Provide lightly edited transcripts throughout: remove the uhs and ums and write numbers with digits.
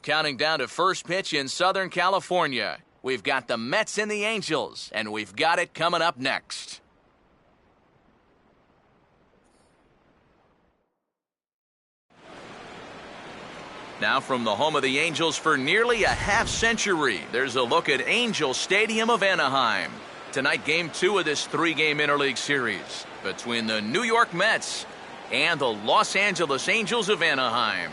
Counting down to first pitch in Southern California. We've got the Mets and the Angels, and we've got it coming up next. Now from the home of the Angels for nearly a half-century, there's a look at Angel Stadium of Anaheim. Tonight, Game 2 of this 3-game interleague series between the New York Mets and the Los Angeles Angels of Anaheim.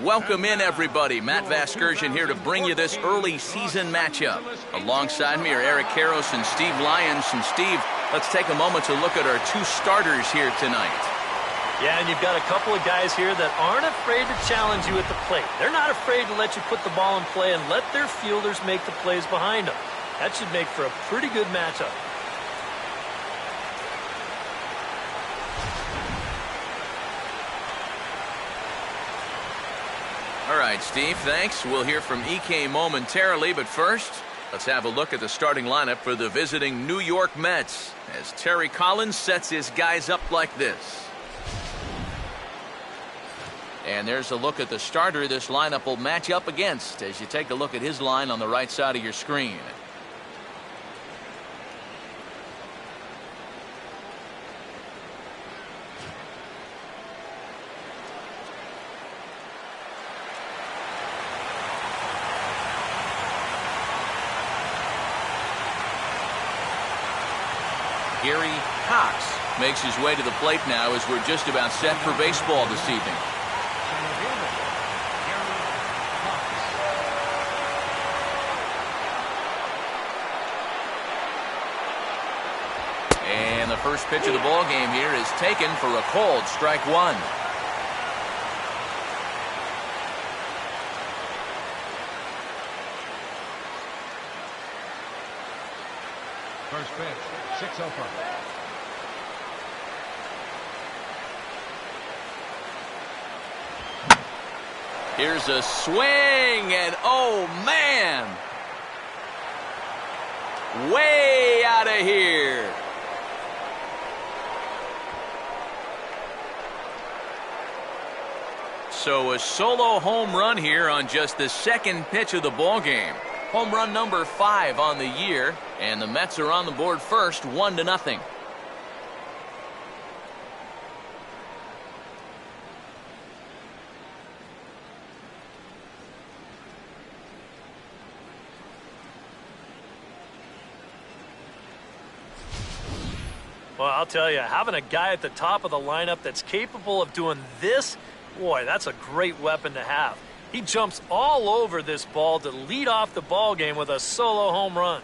Welcome in, everybody. Matt Vasgersian here to bring you this early season matchup. Alongside me are Eric Karros and Steve Lyons. And Steve, let's take a moment to look at our two starters here tonight. Yeah, and you've got a couple of guys here that aren't afraid to challenge you at the plate. They're not afraid to let you put the ball in play and let their fielders make the plays behind them. That should make for a pretty good matchup. All right, Steve, thanks. We'll hear from EK momentarily, but first, let's have a look at the starting lineup for the visiting New York Mets as Terry Collins sets his guys up like this. And there's a look at the starter this lineup will match up against as you take a look at his line on the right side of your screen. Gary Cox makes his way to the plate now as we're just about set for baseball this evening. And the first pitch of the ball game here is taken for a cold strike one. First pitch, 6-0. Here's a swing, and oh man! Way out of here. So a solo home run here on just the second pitch of the ball game. Home run number 5 on the year, and the Mets are on the board first, 1-0. Well, I'll tell you, having a guy at the top of the lineup that's capable of doing this, boy, that's a great weapon to have. He jumps all over this ball to lead off the ball game with a solo home run.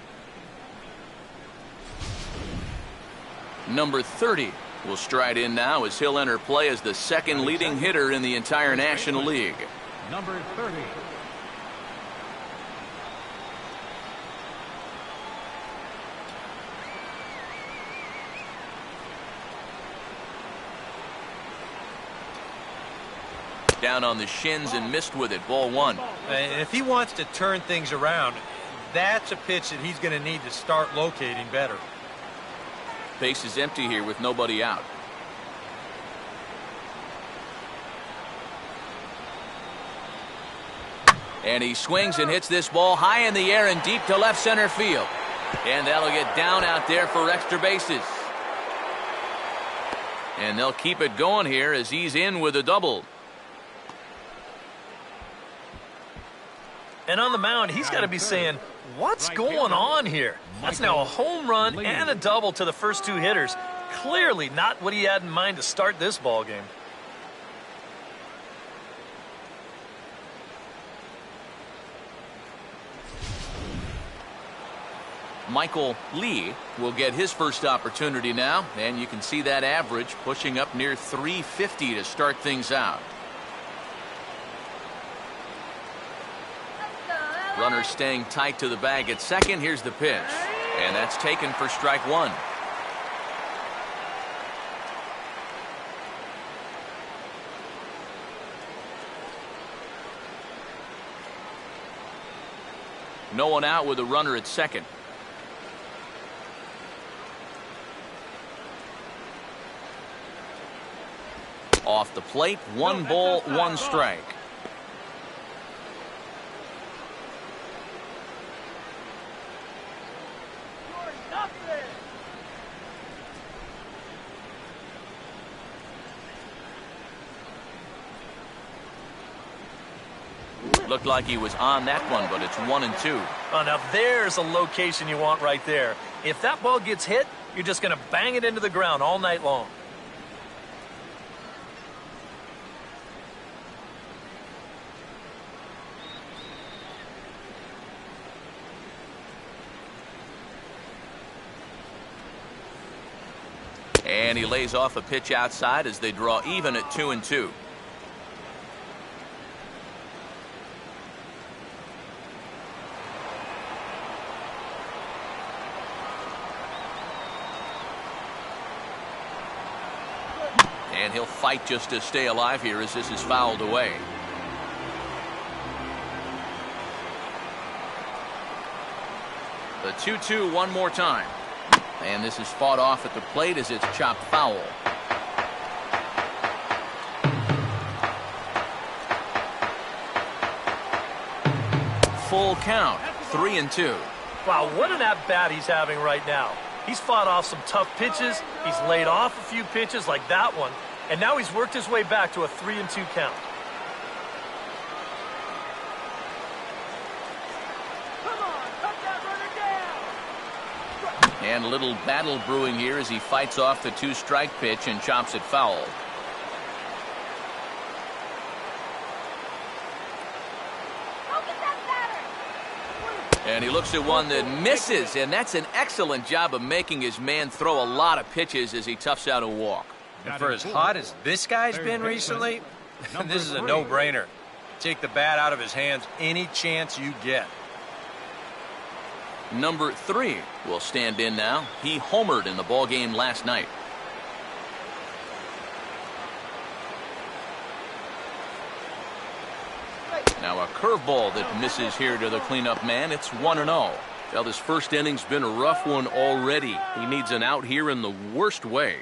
Number 30 will stride in now as he'll enter play as the second leading hitter in the entire National League. Number 30. Down on the shins and missed with it. Ball 1. And if he wants to turn things around, that's a pitch that he's going to need to start locating better. Base is empty here with nobody out. And he swings and hits this ball high in the air and deep to left center field. And that'll get down out there for extra bases. And they'll keep it going here as he's in with a double. And on the mound, he's got to be saying, what's going on here? That's now a home run and a double to the first two hitters. Clearly not what he had in mind to start this ball game. Michael Lee will get his first opportunity now, and you can see that average pushing up near 350 to start things out. Runner staying tight to the bag at second. Here's the pitch, and that's taken for strike 1. No one out with a runner at second. Off the plate, 1 ball, 1 strike. Looked like he was on that one, but it's 1-2. Oh, now there's a location you want right there. If that ball gets hit, you're just going to bang it into the ground all night long. And he lays off a pitch outside as they draw even at 2-2. And he'll fight just to stay alive here as this is fouled away. The 2-2 one more time. And this is fought off at the plate as it's chopped foul. Full count, 3-2. Wow, what an at-bat he's having right now. He's fought off some tough pitches. He's laid off a few pitches like that one. And now he's worked his way back to a 3-2 count. And a little battle brewing here as he fights off the 2-strike pitch and chops it foul. And he looks at one that misses, and that's an excellent job of making his man throw a lot of pitches as he toughs out a walk. And for as hot as this guy's been recently, this is a no-brainer. Take the bat out of his hands any chance you get. Number 3 will stand in now. He homered in the ballgame last night. Now a curveball that misses here to the cleanup man. It's 1-0. Well, this first inning's been a rough one already. He needs an out here in the worst way.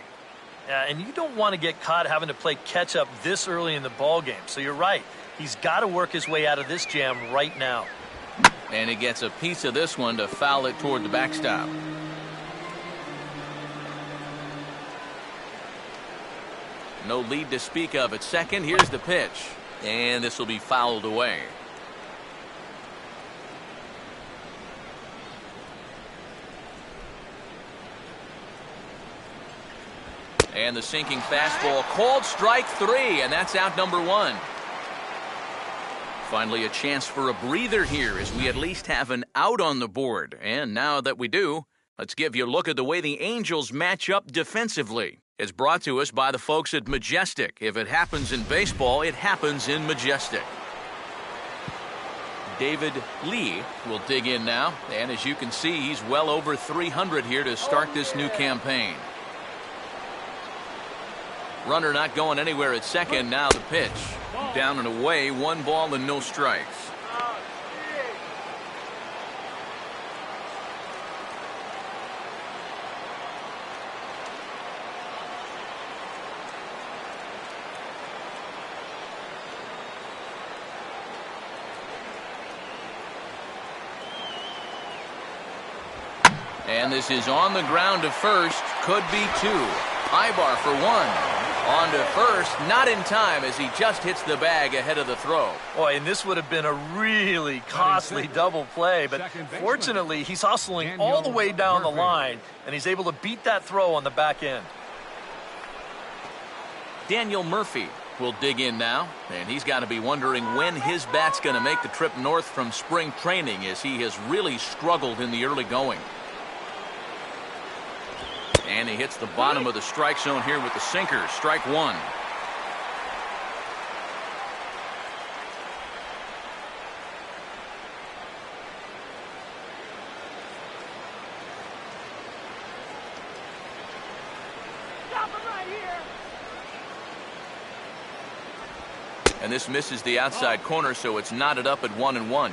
Yeah, and you don't want to get caught having to play catch-up this early in the ballgame. So you're right. He's got to work his way out of this jam right now. And he gets a piece of this one to foul it toward the backstop. No lead to speak of at second. Here's the pitch. And this will be fouled away. And the sinking fastball called strike 3, and that's out number 1. Finally a chance for a breather here as we at least have an out on the board. And now that we do, let's give you a look at the way the Angels match up defensively. It's brought to us by the folks at Majestic. If it happens in baseball, it happens in Majestic. David Lee will dig in now, and as you can see, he's well over 300 here to start this new campaign. Runner not going anywhere at second. Now the pitch. Down and away, 1 ball and no strikes. And this is on the ground to first. Could be 2. Ibar for 1. On to first, not in time as he just hits the bag ahead of the throw. Boy, and this would have been a really costly double play, but fortunately he's hustling all the way down the line, and he's able to beat that throw on the back end. Daniel Murphy will dig in now, and he's got to be wondering when his bat's going to make the trip north from spring training as he has really struggled in the early going. And he hits the bottom of the strike zone here with the sinker. Strike 1. And this misses the outside corner, so it's knotted up at 1-1.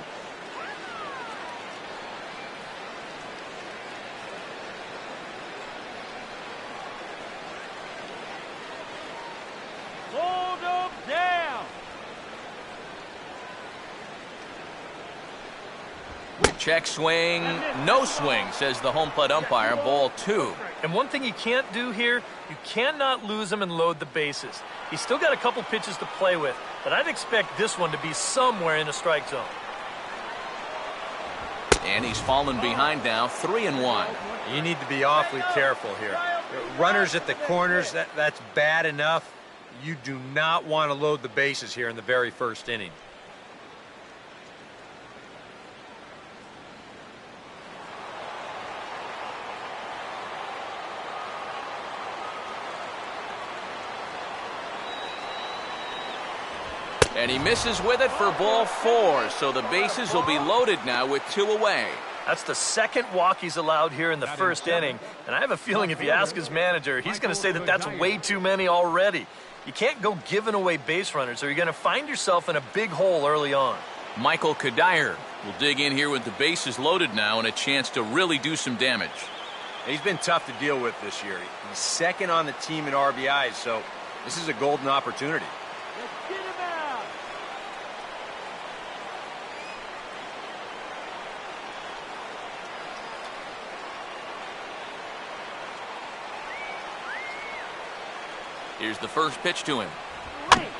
Check swing, no swing, says the home plate umpire. Ball 2. And one thing you can't do here, you cannot lose him and load the bases. He's still got a couple pitches to play with, but I'd expect this one to be somewhere in the strike zone. And he's fallen behind now, 3-1. You need to be awfully careful here. Runners at the corners, that's bad enough. You do not want to load the bases here in the very first inning. And he misses with it for ball 4, so the bases will be loaded now with 2 away. That's the second walk he's allowed here in the first inning, and I have a feeling if you ask his manager, he's going to say that that's way too many already. You can't go giving away base runners, or you're going to find yourself in a big hole early on. Michael Kadire will dig in here with the bases loaded now and a chance to really do some damage. He's been tough to deal with this year. He's second on the team in RBIs, so this is a golden opportunity. Here's the first pitch to him.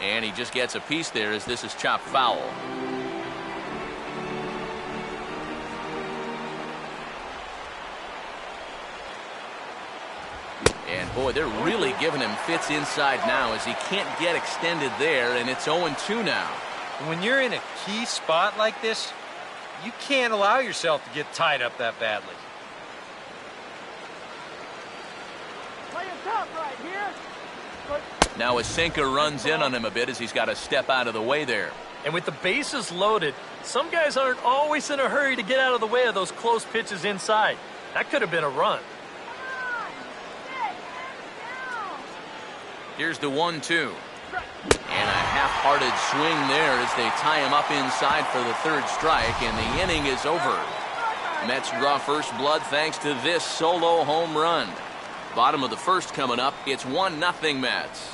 And he just gets a piece there as this is chopped foul. And boy, they're really giving him fits inside now as he can't get extended there, and it's 0-2 now. When you're in a key spot like this, you can't allow yourself to get tied up that badly. Play it tough right here. Now a sinker runs in on him a bit as he's got to step out of the way there. And with the bases loaded, some guys aren't always in a hurry to get out of the way of those close pitches inside. That could have been a run. Here's the 1-2. And a half-hearted swing there as they tie him up inside for the third strike, and the inning is over. Mets draw first blood thanks to this solo home run. Bottom of the first coming up, it's 1-0 Mets.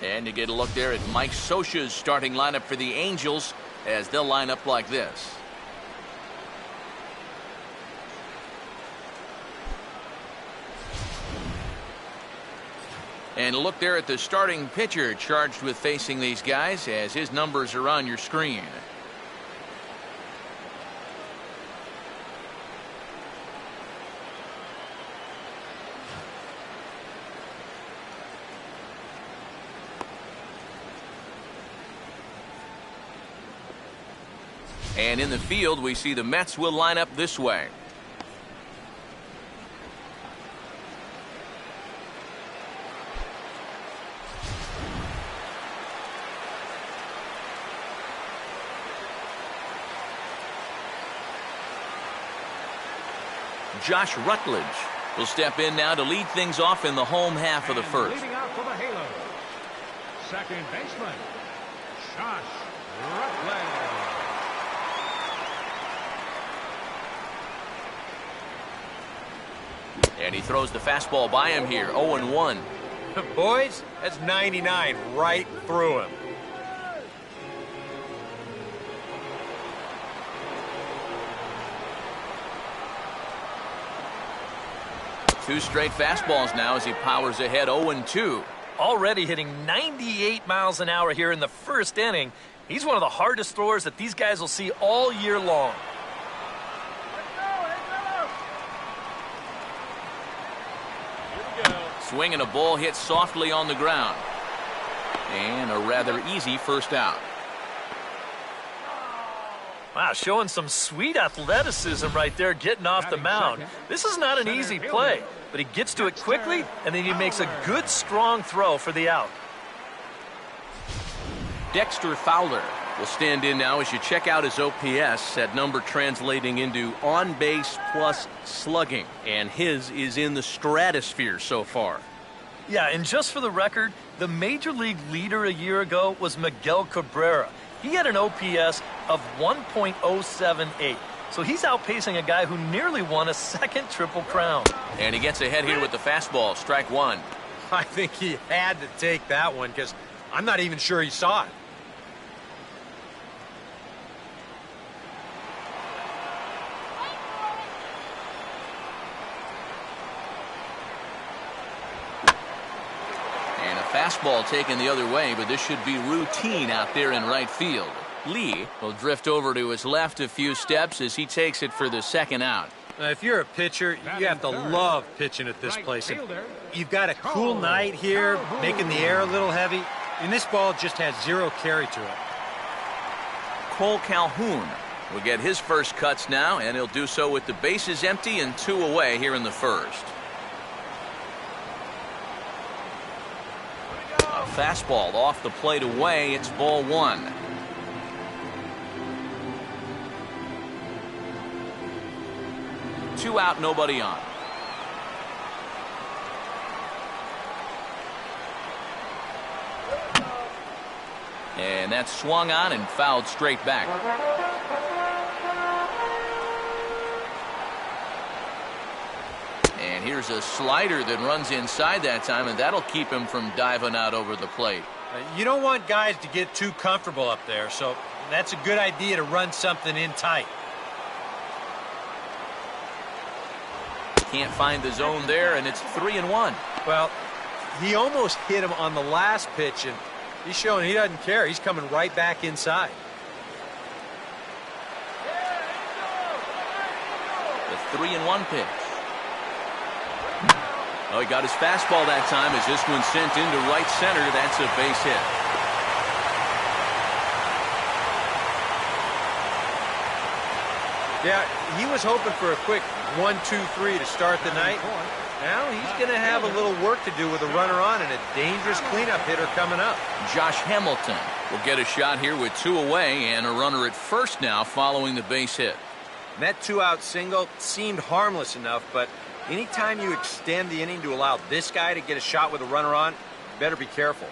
And you get a look there at Mike Scioscia's starting lineup for the Angels as they'll line up like this. And a look there at the starting pitcher charged with facing these guys as his numbers are on your screen. And in the field, we see the Mets will line up this way. Josh Rutledge will step in now to lead things off in the home half of the first. Leading out for the Halos, second baseman, Josh Rutledge. And he throws the fastball by him here, 0-1. Boys, that's 99 right through him. Two straight fastballs now as he powers ahead 0-2. Already hitting 98 miles an hour here in the first inning. He's one of the hardest throwers that these guys will see all year long. Swing and a ball hit softly on the ground. And a rather easy first out. Wow, showing some sweet athleticism right there, getting off the mound. This is not an easy play, but he gets to it quickly, and then he makes a good, strong throw for the out. Dexter Fowler will stand in now as you check out his OPS, that number translating into on base plus slugging, and his is in the stratosphere so far. Yeah, and just for the record, the major league leader a year ago was Miguel Cabrera. He had an OPS of 1.078, so he's outpacing a guy who nearly won a second Triple Crown. And he gets ahead here with the fastball, strike one. I think he had to take that one because I'm not even sure he saw it. And a fastball taken the other way, but this should be routine out there in right field. Lee will drift over to his left a few steps as he takes it for the second out. If you're a pitcher, you have to love pitching at this place. And you've got a cool night here, making the air a little heavy, and this ball just has zero carry to it. Cole Calhoun will get his first cuts now, and he'll do so with the bases empty and 2 away here in the first. A fastball off the plate away. It's ball 1. Two out, nobody on. And that's swung on and fouled straight back. And here's a slider that runs inside that time, and that'll keep him from diving out over the plate. You don't want guys to get too comfortable up there, so that's a good idea to run something in tight. Can't find the zone there, and it's 3-1. Well, he almost hit him on the last pitch, and he's showing he doesn't care. He's coming right back inside. The 3-1 pitch. Oh, he got his fastball that time as this one sent into right center. That's a base hit. Yeah, he was hoping for a quick 1-2-3 to start the night. Now he's going to have a little work to do with a runner on and a dangerous cleanup hitter coming up. Josh Hamilton will get a shot here with 2 away and a runner at first now following the base hit. And that 2-out single seemed harmless enough, but anytime you extend the inning to allow this guy to get a shot with a runner on, you better be careful.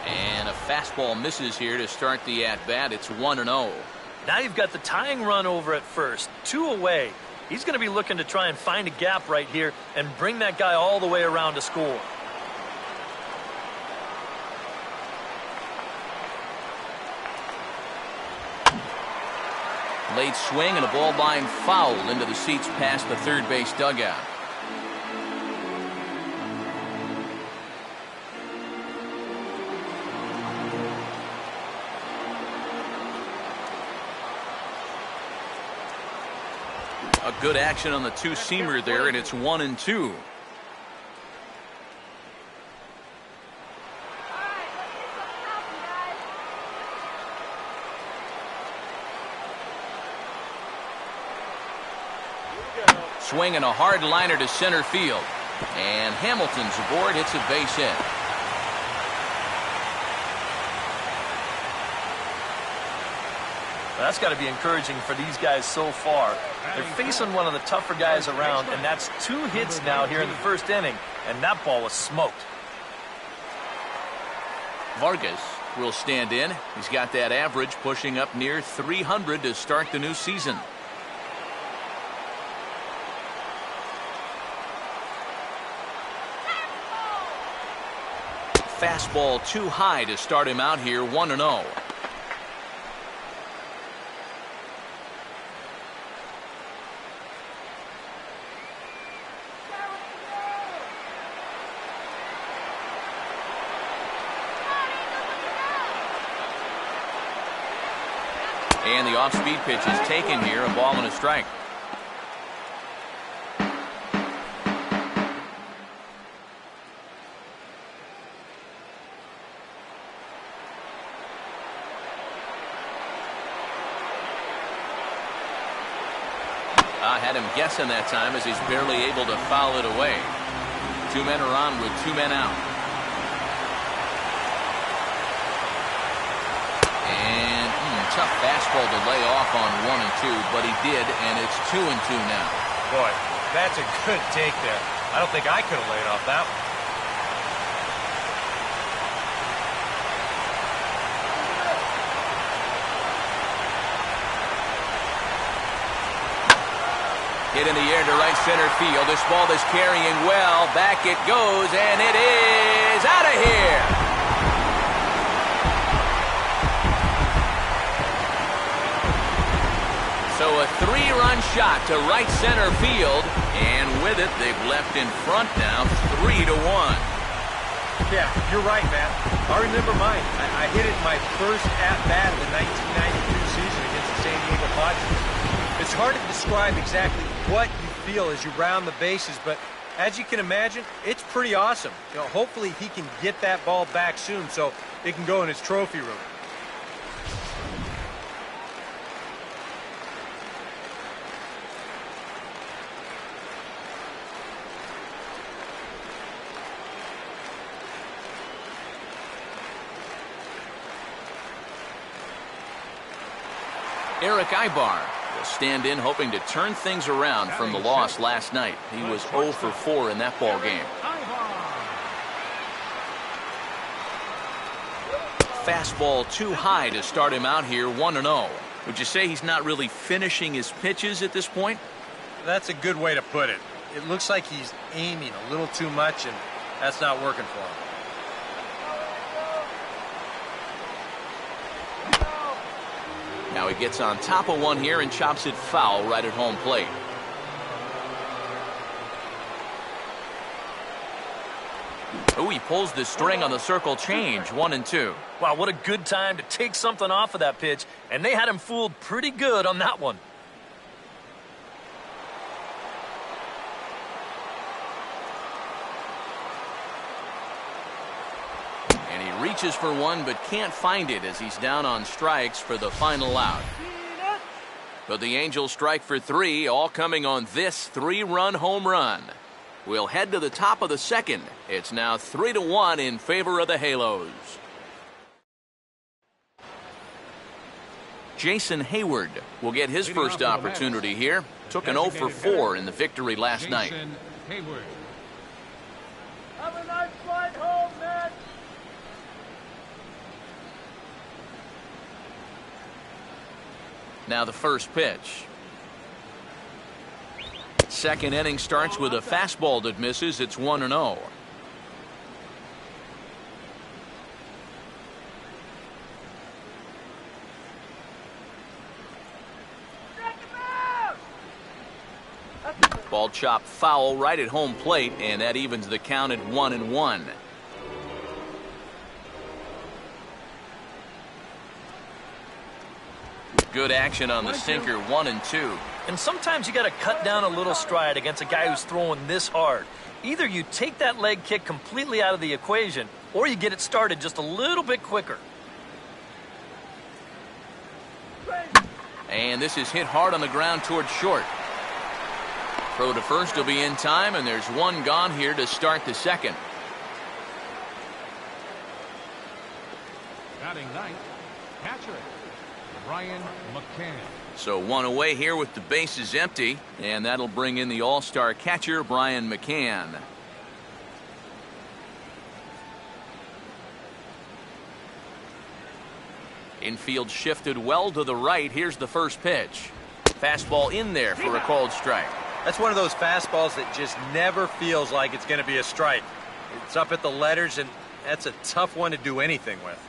And a fastball misses here to start the at-bat. It's 1-0. Now you've got the tying run over at first, 2 away. He's going to be looking to try and find a gap right here and bring that guy all the way around to score. Late swing and a ball line foul into the seats past the third base dugout. A good action on the two-seamer there, and it's 1-2. Swinging a hard liner to center field. And Hamilton's aboard, hits a base hit. That's got to be encouraging for these guys so far. They're facing one of the tougher guys around, and that's 2 hits now here in the first inning, and that ball was smoked. Vargas will stand in. He's got that average pushing up near 300 to start the new season. Fastball too high to start him out here, 1-0. And the off-speed pitch is taken here, a ball and a strike. I had him guessing that time as he's barely able to foul it away. 2 men are on with 2 men out. And tough fastball to lay off on 1 and 2, but he did, and it's 2 and 2 now. Boy, that's a good take there. I don't think I could have laid off that one. Hit in the air to right center field. This ball is carrying well. Back it goes, and it is out of here. So a 3-run shot to right center field, and with it, they've left in front now 3-1. Yeah, you're right, Matt. I remember mine. I hit it in my first at-bat of the 1992 season against the San Diego Padres. It's hard to describe exactly what you feel as you round the bases, but as you can imagine, it's pretty awesome. Hopefully he can get that ball back soon so it can go in his trophy room. Eric Ibar will stand in hoping to turn things around from the loss last night. He was 0 for 4 in that ball game. Fastball too high to start him out here 1-0. Would you say he's not really finishing his pitches at this point? That's a good way to put it. It looks like he's aiming a little too much, and that's not working for him. Now he gets on top of one here and chops it foul right at home plate. Oh, he pulls the string on the circle change, 1-2. Wow, what a good time to take something off of that pitch, and they had him fooled pretty good on that one. Reaches for one but can't find it as he's down on strikes for the final out. But the Angels strike for 3, all coming on this 3-run home run. We'll head to the top of the second. It's now 3-1 in favor of the Halos. Jason Hayward will get his first opportunity here. Took an 0 for 4 in the victory last night. Hayward. Have a nice flight home, man. Now the first pitch. Second inning starts with a fastball that misses. It's 1-0. Ball chopped foul right at home plate, and that evens the count at 1-1. Good action on the sinker, 1-2. And sometimes you got to cut down a little stride against a guy who's throwing this hard. Either you take that leg kick completely out of the equation, or you get it started just a little bit quicker. And this is hit hard on the ground towards short. Throw to first will be in time, and there's one gone here to start the second. Batting ninth, catcher Brian McCann. So one away here with the bases empty, and that'll bring in the all-star catcher Brian McCann. Infield shifted well to the right. Here's the first pitch. Fastball in there for a called strike. That's one of those fastballs that just never feels like it's going to be a strike. It's up at the letters, and that's a tough one to do anything with.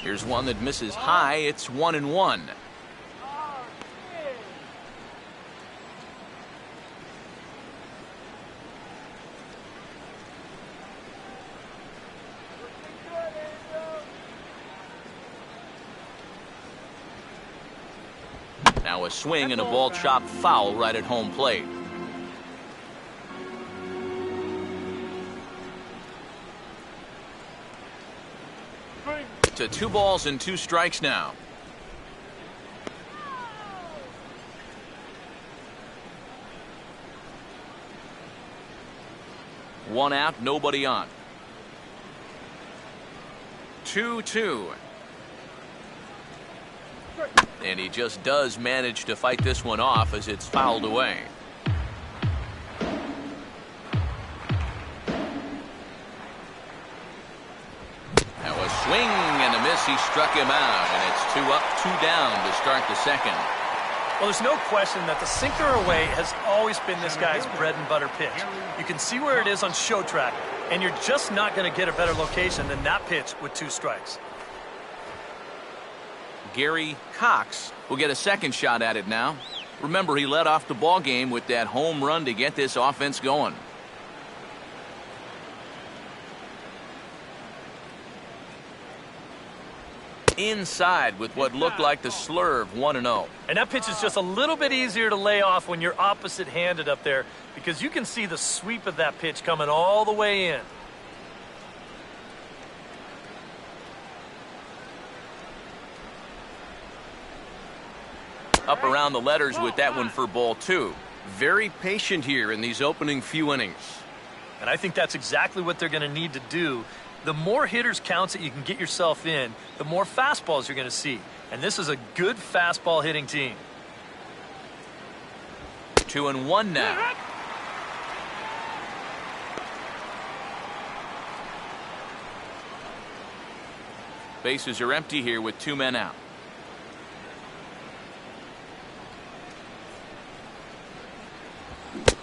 Here's one that misses high. It's 1-1. Now a swing and a ball chopped foul right at home plate. To 2 balls and 2 strikes now. One out, nobody on. 2-2. And he just does manage to fight this one off as it's fouled away. Yes, he struck him out, and it's 2 up, 2 down to start the second. Well, there's no question that the sinker away has always been this guy's bread and butter pitch. You can see where it is on show track, and you're just not going to get a better location than that pitch with 2 strikes. Gary Cox will get a second shot at it now. Remember, he led off the ball game with that home run to get this offense going. Inside with what looked like the slurve, 1-0. And that pitch is just a little bit easier to lay off when you're opposite-handed up there because you can see the sweep of that pitch coming all the way in. Up around the letters with that one for ball 2. Very patient here in these opening few innings. And I think that's exactly what they're going to need to do. The more hitters counts that you can get yourself in, the more fastballs you're going to see. And this is a good fastball hitting team. 2-1 now. Bases are empty here with 2 men out.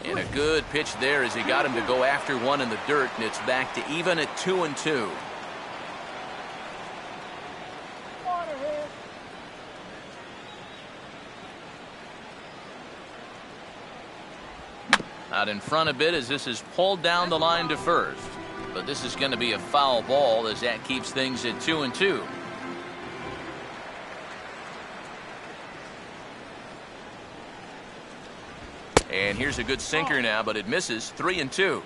And a good pitch there as he got him to go after one in the dirt, and it's back to even at 2-2. Out in front a bit as this is pulled down the line to first. But this is going to be a foul ball as that keeps things at 2-2. And here's a good sinker now, but it misses. 3-2.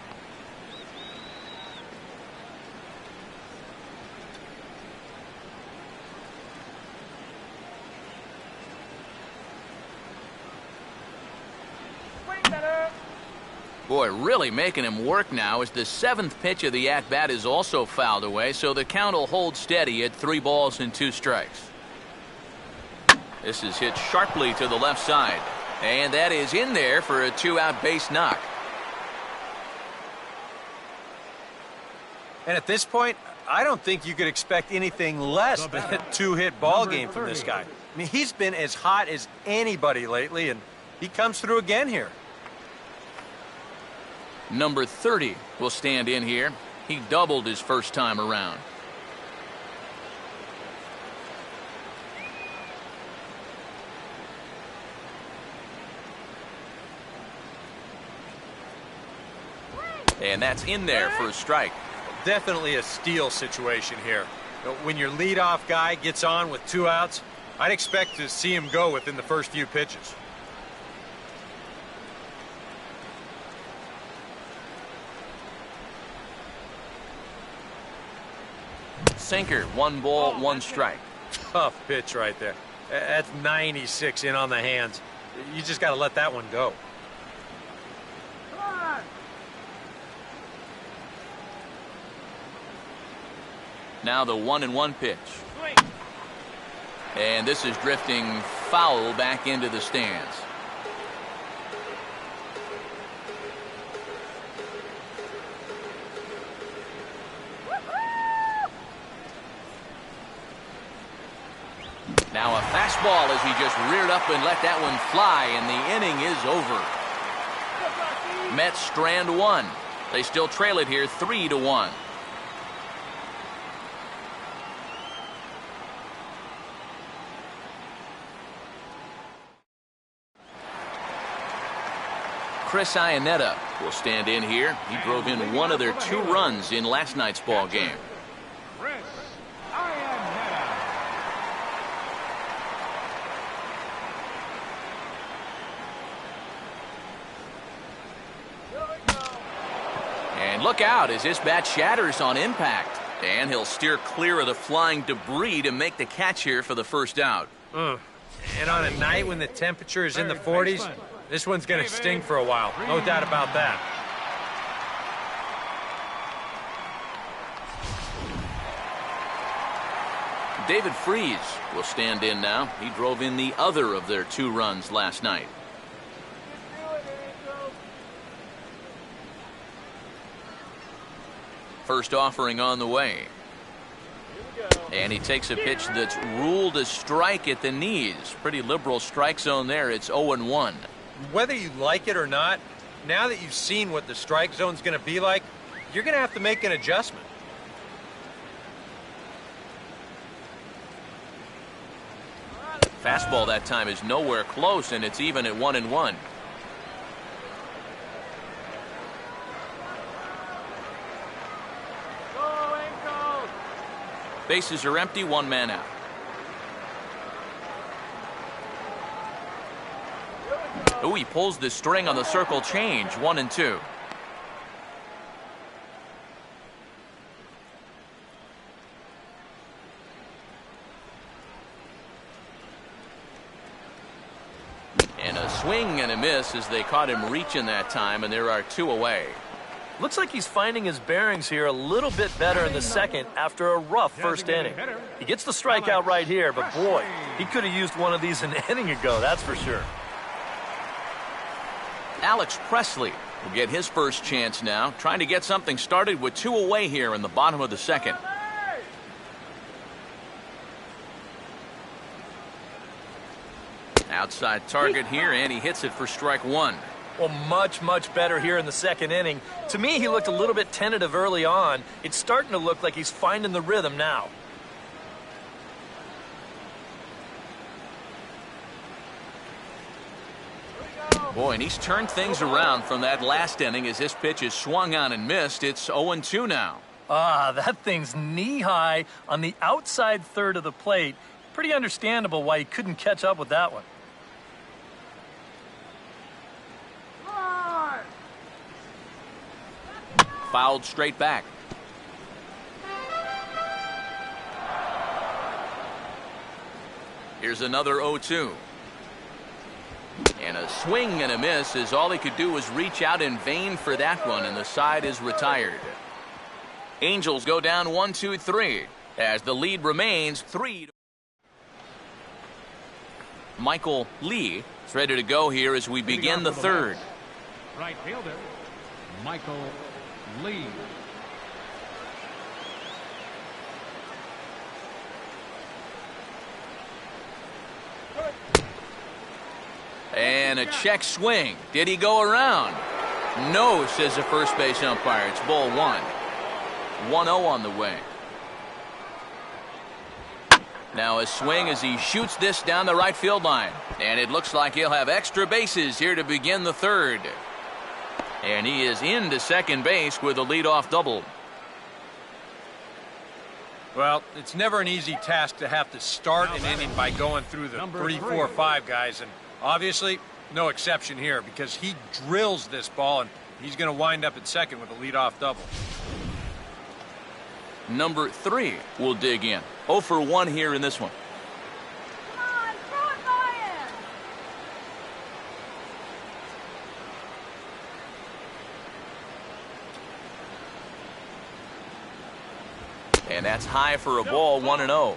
Boy, really making him work now as the 7th pitch of the at-bat is also fouled away, so the count will hold steady at 3 balls and 2 strikes. This is hit sharply to the left side. And that is in there for a 2-out base knock. And at this point, I don't think you could expect anything less than a 2-hit ball game from this guy. I mean, he's been as hot as anybody lately, and he comes through again here. Number 30 will stand in here. He doubled his first time around. And that's in there for a strike. Definitely a steal situation here. When your leadoff guy gets on with 2 outs, I'd expect to see him go within the first few pitches. Sinker, 1 ball, 1 strike. Tough pitch right there. That's 96 in on the hands. You just got to let that one go. Now the 1-1 pitch. And this is drifting foul back into the stands. Now a fastball as he just reared up and let that one fly, and the inning is over. Mets strand 1. They still trail it here 3-1. Chris Iannetta will stand in here. He drove in one of their 2 runs in last night's ball game. Chris Iannetta. And look out as this bat shatters on impact. And he'll steer clear of the flying debris to make the catch here for the first out. And on a night when the temperature is in the 40s, this one's going to sting for a while. No doubt about that. David Freese will stand in now. He drove in the other of their 2 runs last night. First offering on the way. Here we go. And he takes a pitch that's ruled a strike at the knees. Pretty liberal strike zone there. It's 0-1. Whether you like it or not, now that you've seen what the strike zone's going to be like, you're going to have to make an adjustment. Fastball that time is nowhere close, and it's even at 1-1. Bases are empty, one man out. Oh, he pulls the string on the circle change, 1-2. And a swing and a miss as they caught him reaching that time, and there are 2 away. Looks like he's finding his bearings here a little bit better in the second after a rough first inning. He gets the strikeout right here, but boy, he could have used one of these an inning ago, that's for sure. Alex Presley will get his first chance now, trying to get something started with 2 away here in the bottom of the second. Outside target here, and he hits it for strike 1. Well, much better here in the second inning. To me, he looked a little bit tentative early on. It's starting to look like he's finding the rhythm now. Boy, and he's turned things around from that last inning as his pitch is swung on and missed. It's 0-2 now. That thing's knee-high on the outside third of the plate. Pretty understandable why he couldn't catch up with that one. Fouled straight back. Here's another 0-2. And a swing and a miss as all he could do was reach out in vain for that one, and the side is retired. Angels go down 1-2-3 as the lead remains 3. Michael Lee is ready to go here as we begin the third. Right fielder, Michael Lee. And a check swing. Did he go around? No, says the first base umpire. It's ball 1. 1-0 on the way. Now a swing as he shoots this down the right field line. And it looks like he'll have extra bases here to begin the third. And he is into second base with a leadoff double. Well, it's never an easy task to have to start an inning by going through the 3, 4, 5 guys. And obviously, no exception here because he drills this ball, and he's going to wind up at second with a leadoff double. Number 3 will dig in. 0 for 1 here in this one. Come on, throw it by him. And that's high for a ball, 1-0. Oh,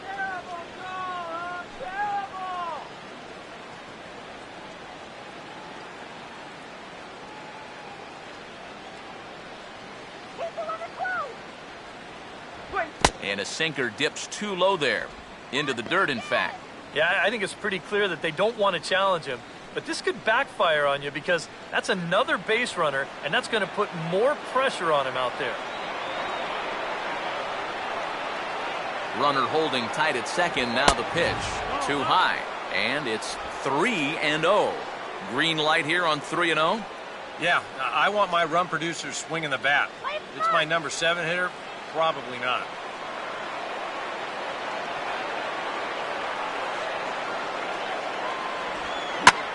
terrible goal, huh? Terrible! And a sinker dips too low there. Into the dirt, in fact. Yeah, I think it's pretty clear that they don't want to challenge him. But this could backfire on you because that's another base runner, and that's going to put more pressure on him out there. Runner holding tight at second. Now the pitch. Too high. And it's 3-0. Green light here on 3-0. Yeah, I want my run producer swinging the bat. It's my number 7 hitter? Probably not.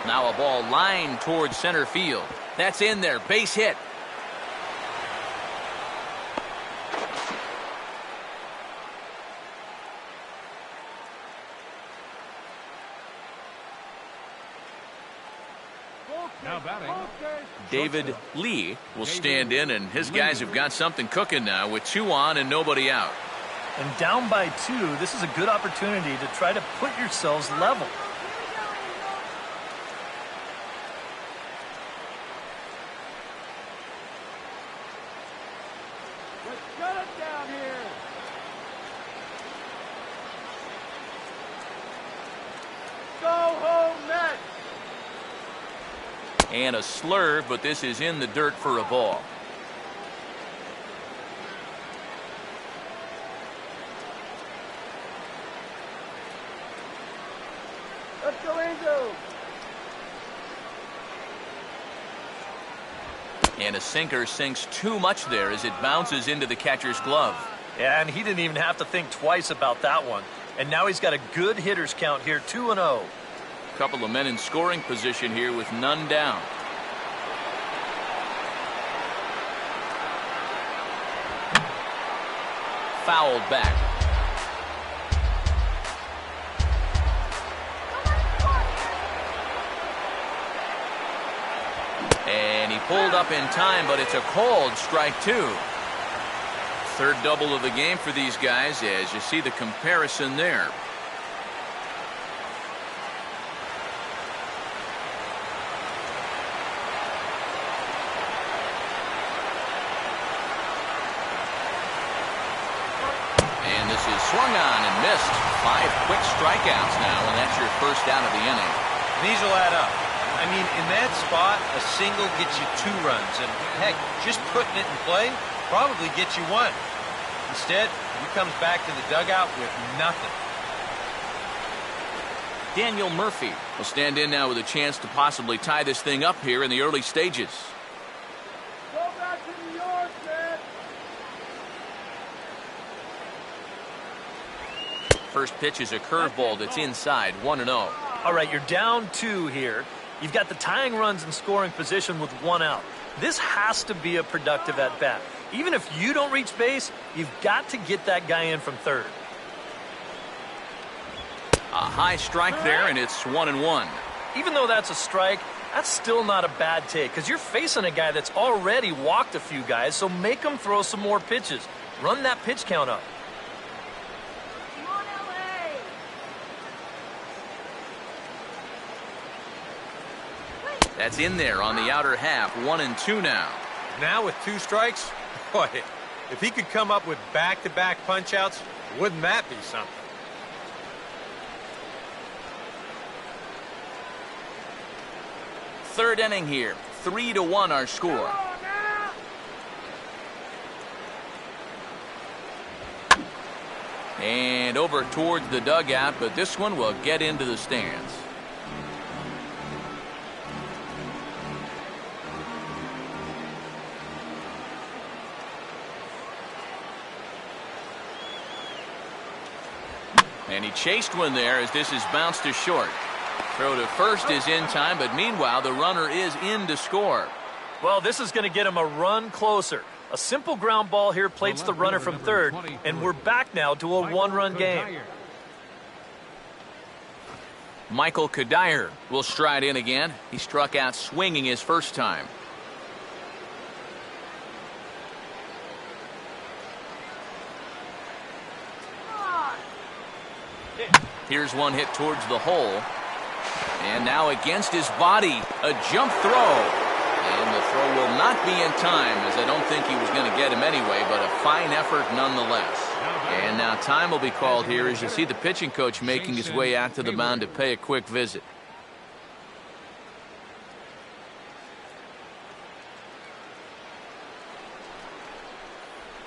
Now a ball lined towards center field. That's in there. Base hit. Now batting, David Lee will stand in, and his guys have got something cooking now with 2 on and nobody out. And down by 2, this is a good opportunity to try to put yourselves level. Let's shut it down here. And a slurve, but this is in the dirt for a ball. Let's go, Angels. And a sinker sinks too much there as it bounces into the catcher's glove. Yeah, and he didn't even have to think twice about that one. And now he's got a good hitter's count here, 2-0. Couple of men in scoring position here with none down. Fouled back. And he pulled up in time, but it's a called strike two. Third double of the game for these guys as you see the comparison there. And this is swung on and missed. 5 quick strikeouts now, and that's your first out of the inning. These will add up. I mean, in that spot, a single gets you 2 runs. And heck, just putting it in play probably gets you 1. Instead, he comes back to the dugout with nothing. Daniel Murphy will stand in now with a chance to possibly tie this thing up here in the early stages. Go back to New York, man. First pitch is a curveball that's inside, 1-0. All right, you're down 2 here. You've got the tying runs in scoring position with 1 out. This has to be a productive at-bat. Even if you don't reach base, you've got to get that guy in from third. A high strike there, and it's 1-1. Even though that's a strike, that's still not a bad take because you're facing a guy that's already walked a few guys, so make him throw some more pitches. Run that pitch count up. Come on, LA. That's in there on the outer half, 1-2 now. Now with 2 strikes, boy, if he could come up with back-to-back punch-outs, wouldn't that be something? Third inning here, 3-1 our score. And over towards the dugout, but this one will get into the stands. And he chased one there as this is bounced to short. Throw to first is in time, but meanwhile the runner is in to score. Well, this is going to get him a run closer. A simple ground ball here plates the runner from third, and we're back now to a 1-run game. Michael Kadire will stride in again. He struck out swinging his first time. Here's one hit towards the hole. And now against his body, a jump throw. And the throw will not be in time, as I don't think he was going to get him anyway, but a fine effort nonetheless. And now time will be called here as you see the pitching coach making his way out to the mound to pay a quick visit.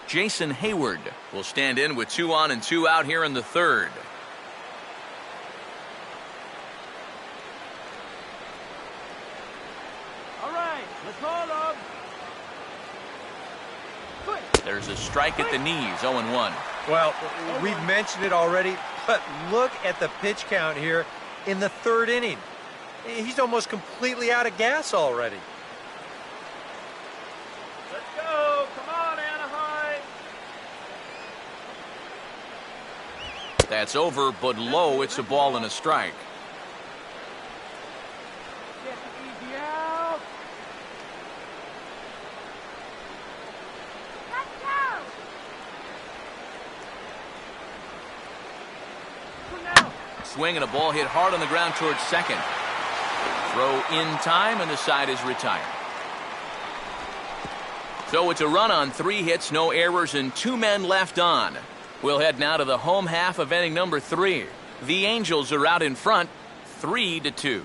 Jason Hayward will stand in with 2 on and 2 out here in the third. All right, let's hold up. There's a strike at the knees, 0-1. Well, we've mentioned it already, but look at the pitch count here in the third inning. He's almost completely out of gas already. Let's go. Come on, Anaheim. That's over, but low. It's a ball and a strike. Get the easy out. Let's go. Swing and a ball hit hard on the ground towards second. Throw in time, and the side is retired. So it's a run on 3 hits, no errors, and 2 men left on. We'll head now to the home half of inning number 3. The Angels are out in front, 3-2.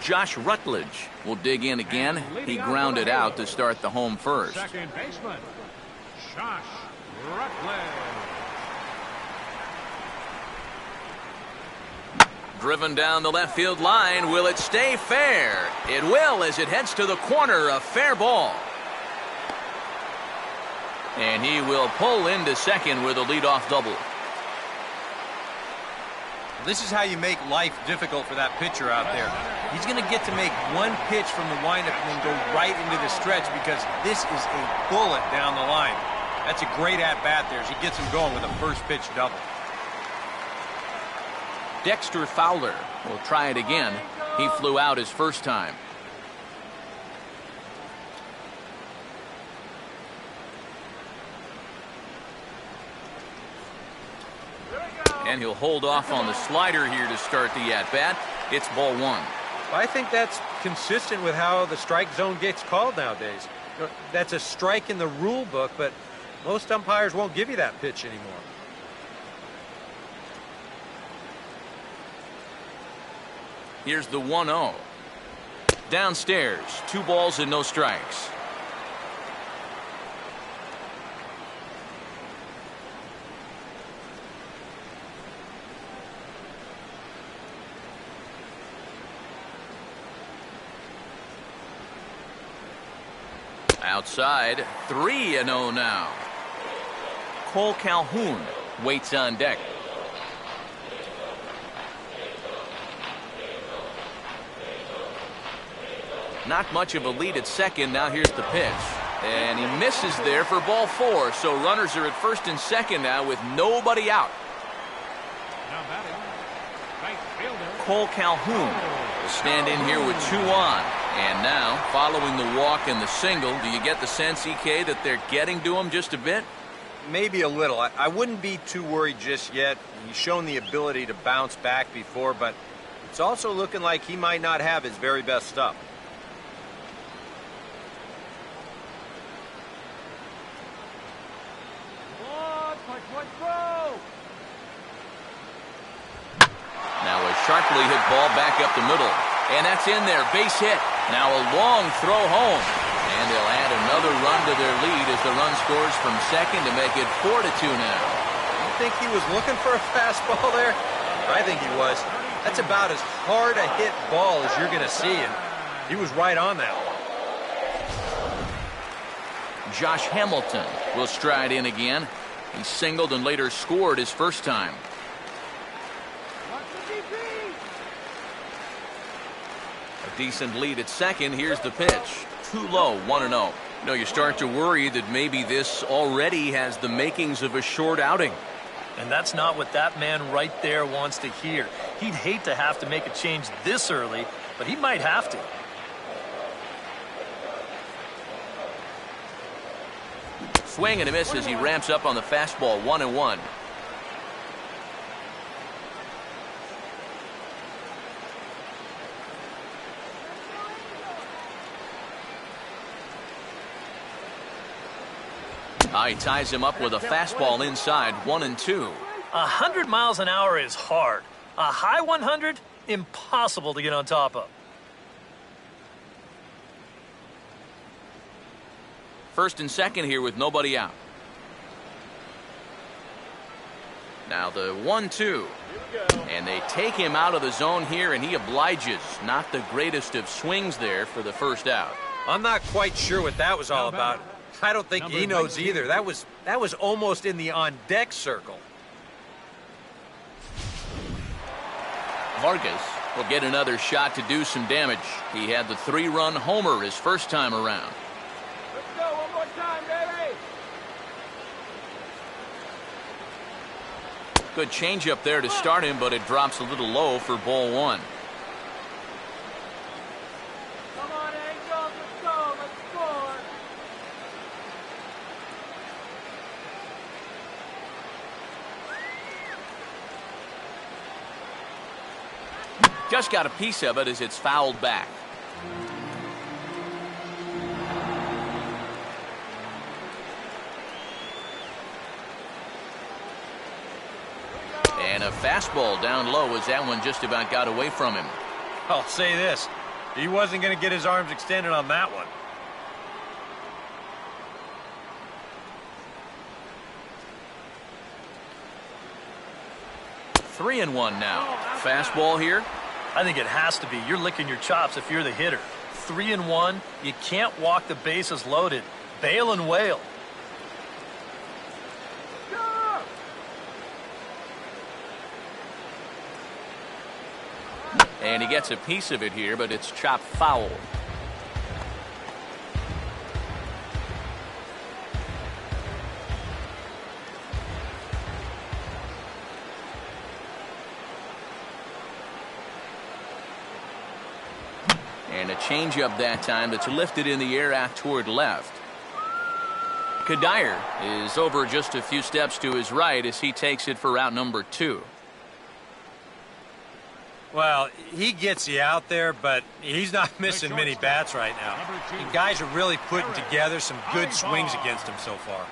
Josh Rutledge will dig in again. He grounded out to start the home first. Second baseman, Josh Rutledge. Driven down the left field line. Will it stay fair? It will as it heads to the corner. A fair ball. And he will pull into second with a leadoff double. This is how you make life difficult for that pitcher out there. He's going to get to make one pitch from the windup and then go right into the stretch because this is a bullet down the line. That's a great at-bat there as he gets him going with a first pitch double. Dexter Fowler will try it again. He flew out his first time. And he'll hold off on the slider here to start the at-bat. It's ball one. I think that's consistent with how the strike zone gets called nowadays. That's a strike in the rule book, but most umpires won't give you that pitch anymore. Here's the 1-0. Downstairs, 2 balls and no strikes. Outside, 3-0 now. Cole Calhoun waits on deck. Not much of a lead at second. Now here's the pitch. And he misses there for ball 4. So runners are at first and second now with nobody out. Now batting, right fielder, Cole Calhoun will stand in here with 2 on. And now, following the walk and the single, do you get the sense, EK, that they're getting to him just a bit? Maybe a little. I wouldn't be too worried just yet. He's shown the ability to bounce back before, but it's also looking like he might not have his very best stuff. Now a sharply hit ball back up the middle. And that's in there. Base hit. Now a long throw home. And they'll add another run to their lead as the run scores from second to make it 4-2 now. You think he was looking for a fastball there? I think he was. That's about as hard a hit ball as you're going to see, and he was right on that one. Josh Hamilton will stride in again. He singled and later scored his first time. A decent lead at second. Here's the pitch. Too low, 1-0. You know, you start to worry that maybe this already has the makings of a short outing. And that's not what that man right there wants to hear. He'd hate to have to make a change this early, but he might have to. Swing and a miss as he ramps up on the fastball. 1-1. He ties him up with a fastball inside. 1-2. 100 miles an hour is hard. A high 100, impossible to get on top of. First and second here with nobody out. Now the 1-2. And they take him out of the zone here, and he obliges. Not the greatest of swings there for the first out. I'm not quite sure what that was all about. I don't think he knows either. That was almost in the on-deck circle. Vargas will get another shot to do some damage. He had the 3-run homer his first time around. Let's go one more time, baby. Good changeup there to start him, but it drops a little low for ball 1. Come on, Angels, let's go. Let's score. Just got a piece of it as it's fouled back. And a fastball down low as that one just about got away from him. I'll say this. He wasn't going to get his arms extended on that one. Three and one now. Fastball here. I think it has to be. You're licking your chops if you're the hitter. 3-1. You can't walk the bases loaded. Bail and wail. And he gets a piece of it here, but it's chopped foul. And a changeup that time that's lifted in the air out toward left. Kadire is over just a few steps to his right as he takes it for route number 2. Well, he gets you out there, but he's not missing many bats right now. The guys are really putting together some good swings against him so far.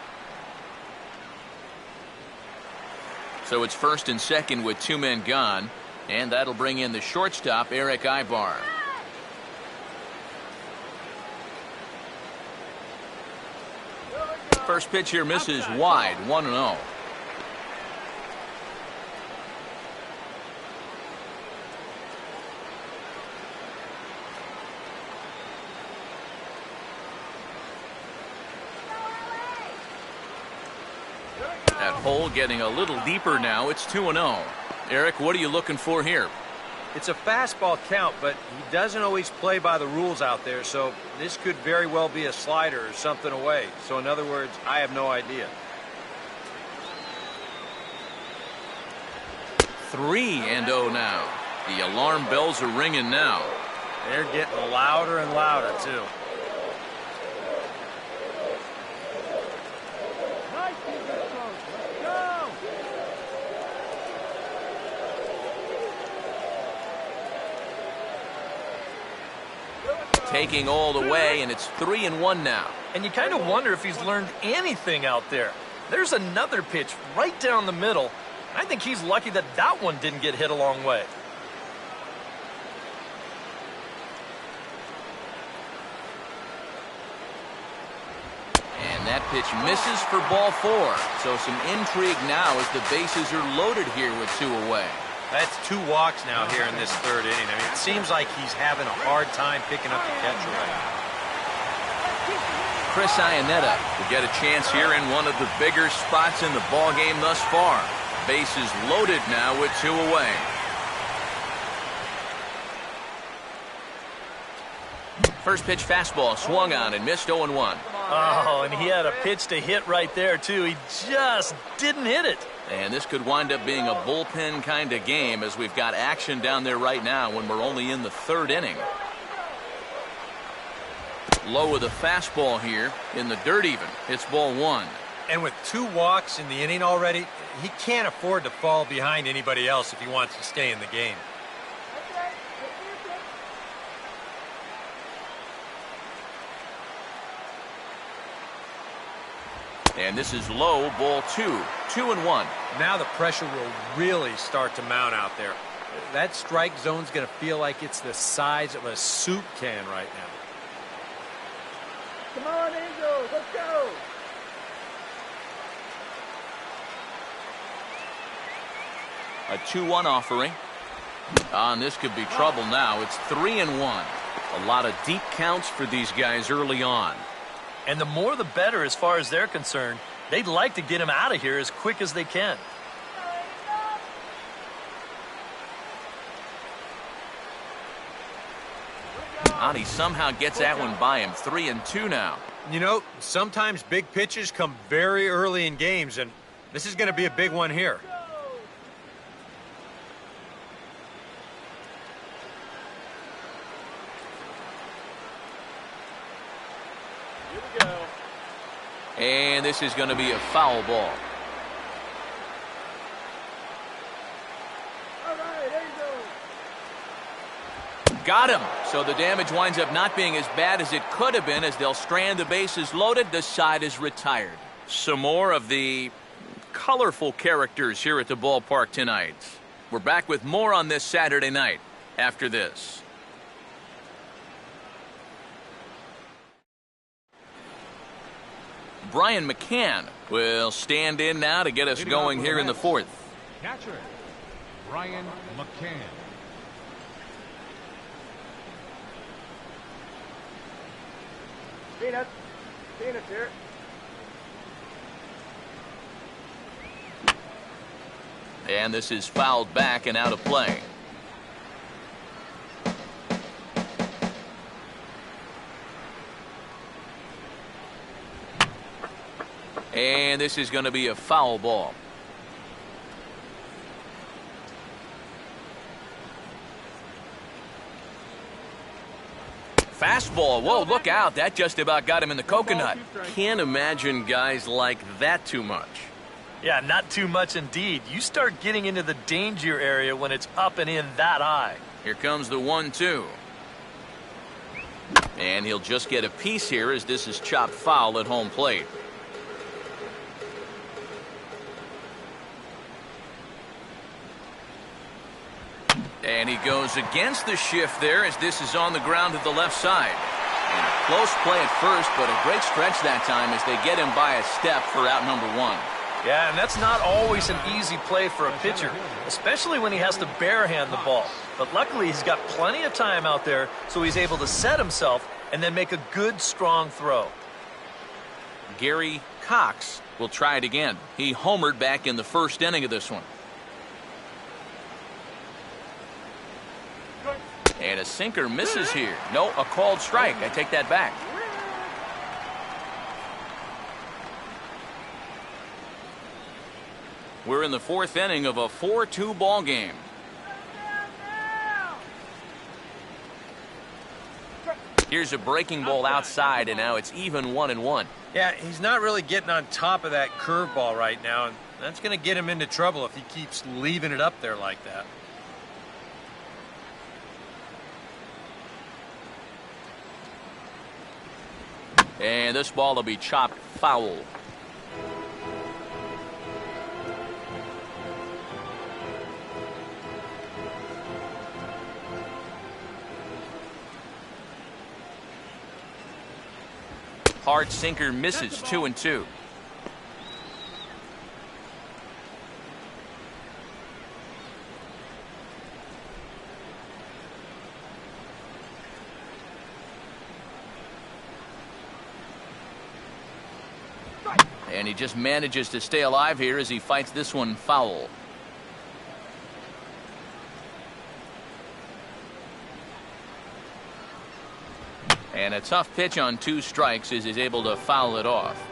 So it's first and second with 2 men gone, and that'll bring in the shortstop, Eric Ibar. First pitch here misses wide, 1-0. That hole getting a little deeper now. It's 2-0. Eric, what are you looking for here? It's a fastball count, but he doesn't always play by the rules out there, so this could very well be a slider or something away. So in other words, I have no idea. 3-0 now. The alarm bells are ringing now. They're getting louder and louder, too. Nice defense, coach. Let's go. Taking all the way, and it's 3-1 now. And you kind of wonder if he's learned anything out there. There's another pitch right down the middle. I think he's lucky that that one didn't get hit a long way. And that pitch misses for ball 4. So some intrigue now as the bases are loaded here with 2 away. That's 2 walks now here in this third inning. I mean, it seems like he's having a hard time picking up the catcher right now. Chris Iannetta will get a chance here in one of the bigger spots in the ballgame thus far. Bases loaded now with 2 away. First pitch fastball swung on and missed 0-1. Oh, and he had a pitch to hit right there, too. He just didn't hit it. And this could wind up being a bullpen kind of game as we've got action down there right now when we're only in the 3rd inning. Low with a fastball here in the dirt even. It's ball 1. And with 2 walks in the inning already, he can't afford to fall behind anybody else if he wants to stay in the game. And this is low, ball 2. 2-1. Now the pressure will really start to mount out there. That strike zone's going to feel like it's the size of a soup can right now. Come on, Angels. Let's go. A 2-1 offering. And this could be trouble now. It's 3-1. A lot of deep counts for these guys early on. And the more the better as far as they're concerned. They'd like to get him out of here as quick as they can. And he somehow gets that one by him. 3-2 now. You know, sometimes big pitches come very early in games, and this is going to be a big one here. And this is going to be a foul ball. All right, Angels. Got him. So the damage winds up not being as bad as it could have been as they'll strand the bases loaded. The side is retired. Some more of the colorful characters here at the ballpark tonight. We're back with more on this Saturday night after this. Brian McCann will stand in now to get us going here in the fourth. Catcher, Brian McCann. Peanuts. Peanuts here. And this is fouled back and out of play. And this is going to be a foul ball. Fastball. Whoa, look out. That just about got him in the coconut. Can't imagine guys like that too much. Yeah, not too much indeed. You start getting into the danger area when it's up and in that high. Here comes the 1-2. And he'll just get a piece here as this is chopped foul at home plate. And he goes against the shift there as this is on the ground to the left side. And a close play at first, but a great stretch that time as they get him by a step for out number 1. Yeah, and that's not always an easy play for a pitcher, especially when he has to barehand the ball. But luckily, he's got plenty of time out there, so he's able to set himself and then make a good, strong throw. Gary Cox will try it again. He homered back in the first inning of this one. And a sinker misses here. No, a called strike. I take that back. We're in the fourth inning of a 4-2 ball game. Here's a breaking ball outside, and now it's even 1-1. Yeah, he's not really getting on top of that curveball right now, and that's going to get him into trouble if he keeps leaving it up there like that. And this ball will be chopped foul. Hard sinker misses, 2-2. And he just manages to stay alive here as he fights this one foul. And a tough pitch on 2 strikes as he's able to foul it off.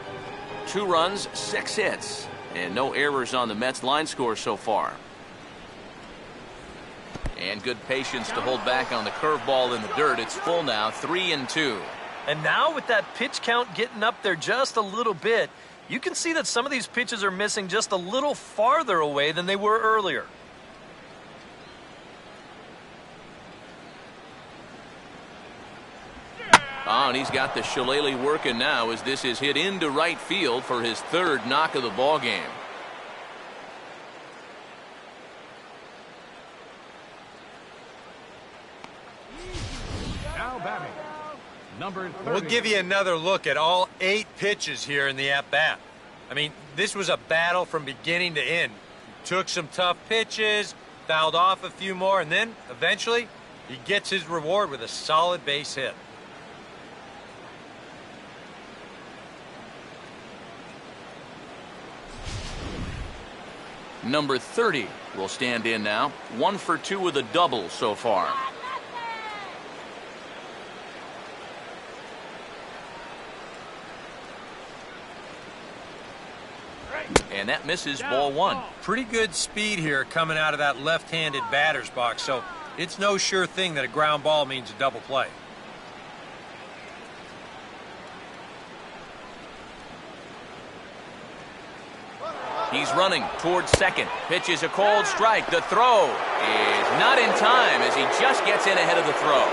2 runs, 6 hits, and no errors on the Mets line score so far. And good patience to hold back on the curveball in the dirt. It's full now, 3-2. And now with that pitch count getting up there just a little bit, you can see that some of these pitches are missing just a little farther away than they were earlier. Oh, and he's got the shillelagh working now as this is hit into right field for his 3rd knock of the ball game. Now batting, number 30. We'll give you another look at all 8 pitches here in the at-bat. I mean, this was a battle from beginning to end. Took some tough pitches, fouled off a few more, and then, eventually, he gets his reward with a solid base hit. Number 30 will stand in now. 1 for 2 with a double so far. And that misses, ball 1. Pretty good speed here coming out of that left-handed batter's box, so it's no sure thing that a ground ball means a double play. He's running towards second. Pitch is a cold strike. The throw is not in time as he just gets in ahead of the throw.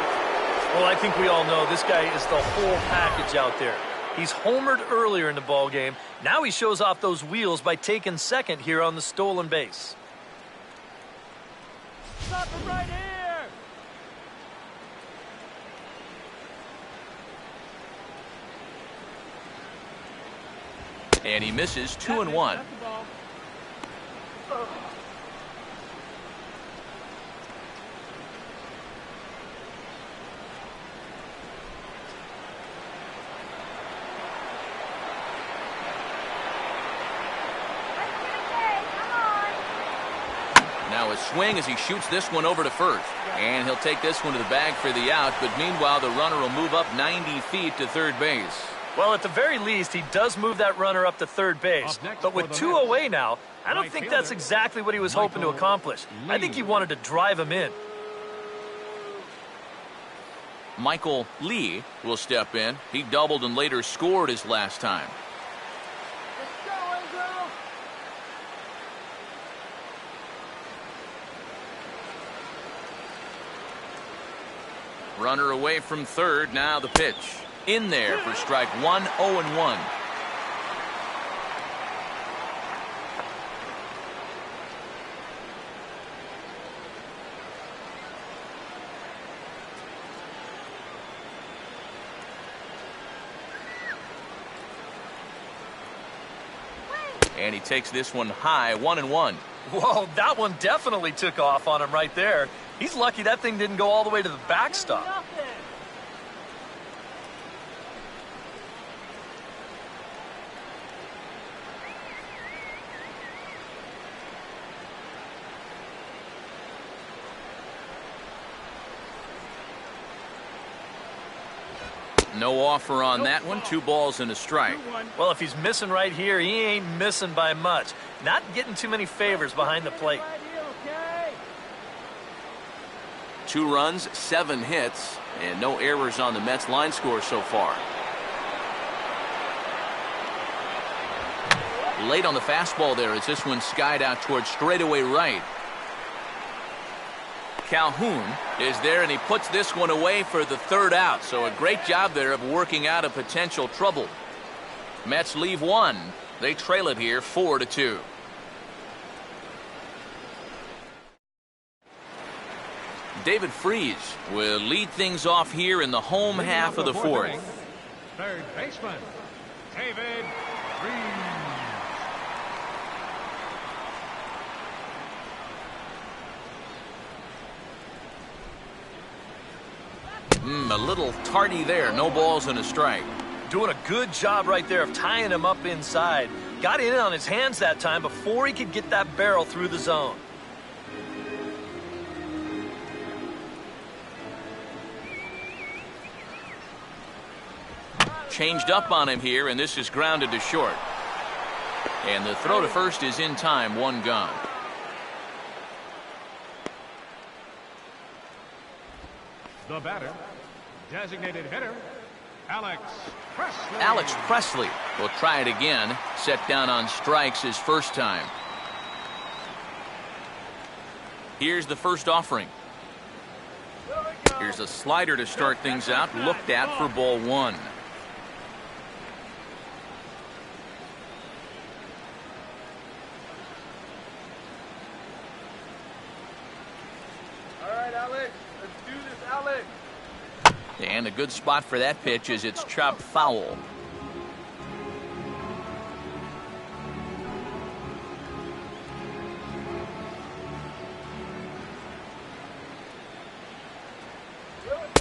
Well, I think we all know this guy is the whole package out there. He's homered earlier in the ballgame. Now he shows off those wheels by taking second here on the stolen base. Stop him right here. And he misses 2-1. Now a swing as he shoots this one over to first. And he'll take this one to the bag for the out, but meanwhile the runner will move up 90 feet to third base. Well, at the very least, he does move that runner up to third base. But with two away now, I don't think that's exactly what he was hoping to accomplish. I think he wanted to drive him in. Michael Lee will step in. He doubled and later scored his last time. Runner away from third. Now the pitch. In there for strike one, 0-1. And he takes this one high, 1-1. Whoa, that one definitely took off on him right there. He's lucky that thing didn't go all the way to the backstop. No offer on that one. 2 balls and a strike. Well, if he's missing right here, he ain't missing by much. Not getting too many favors behind the plate. 2 runs, 7 hits, and no errors on the Mets line score so far. Late on the fastball there as this one skied out towards straightaway right. Calhoun is there, and he puts this one away for the 3rd out. So a great job there of working out a potential trouble. Mets leave 1. They trail it here 4-2. David Freese will lead things off here in the home half of the 4th. Third baseman, David Freese. A little tardy there. No balls and a strike. Doing a good job right there of tying him up inside. Got in on his hands that time before he could get that barrel through the zone. Changed up on him here, and this is grounded to short. And the throw to first is in time. 1 gone. The batter, designated hitter, Alex Presley. Alex Presley will try it again. Set down on strikes his first time. Here's the first offering. Here's a slider to start things out. Looked at for ball 1. All right, Alex. Let's do this, Alex. And a good spot for that pitch as it's chopped foul.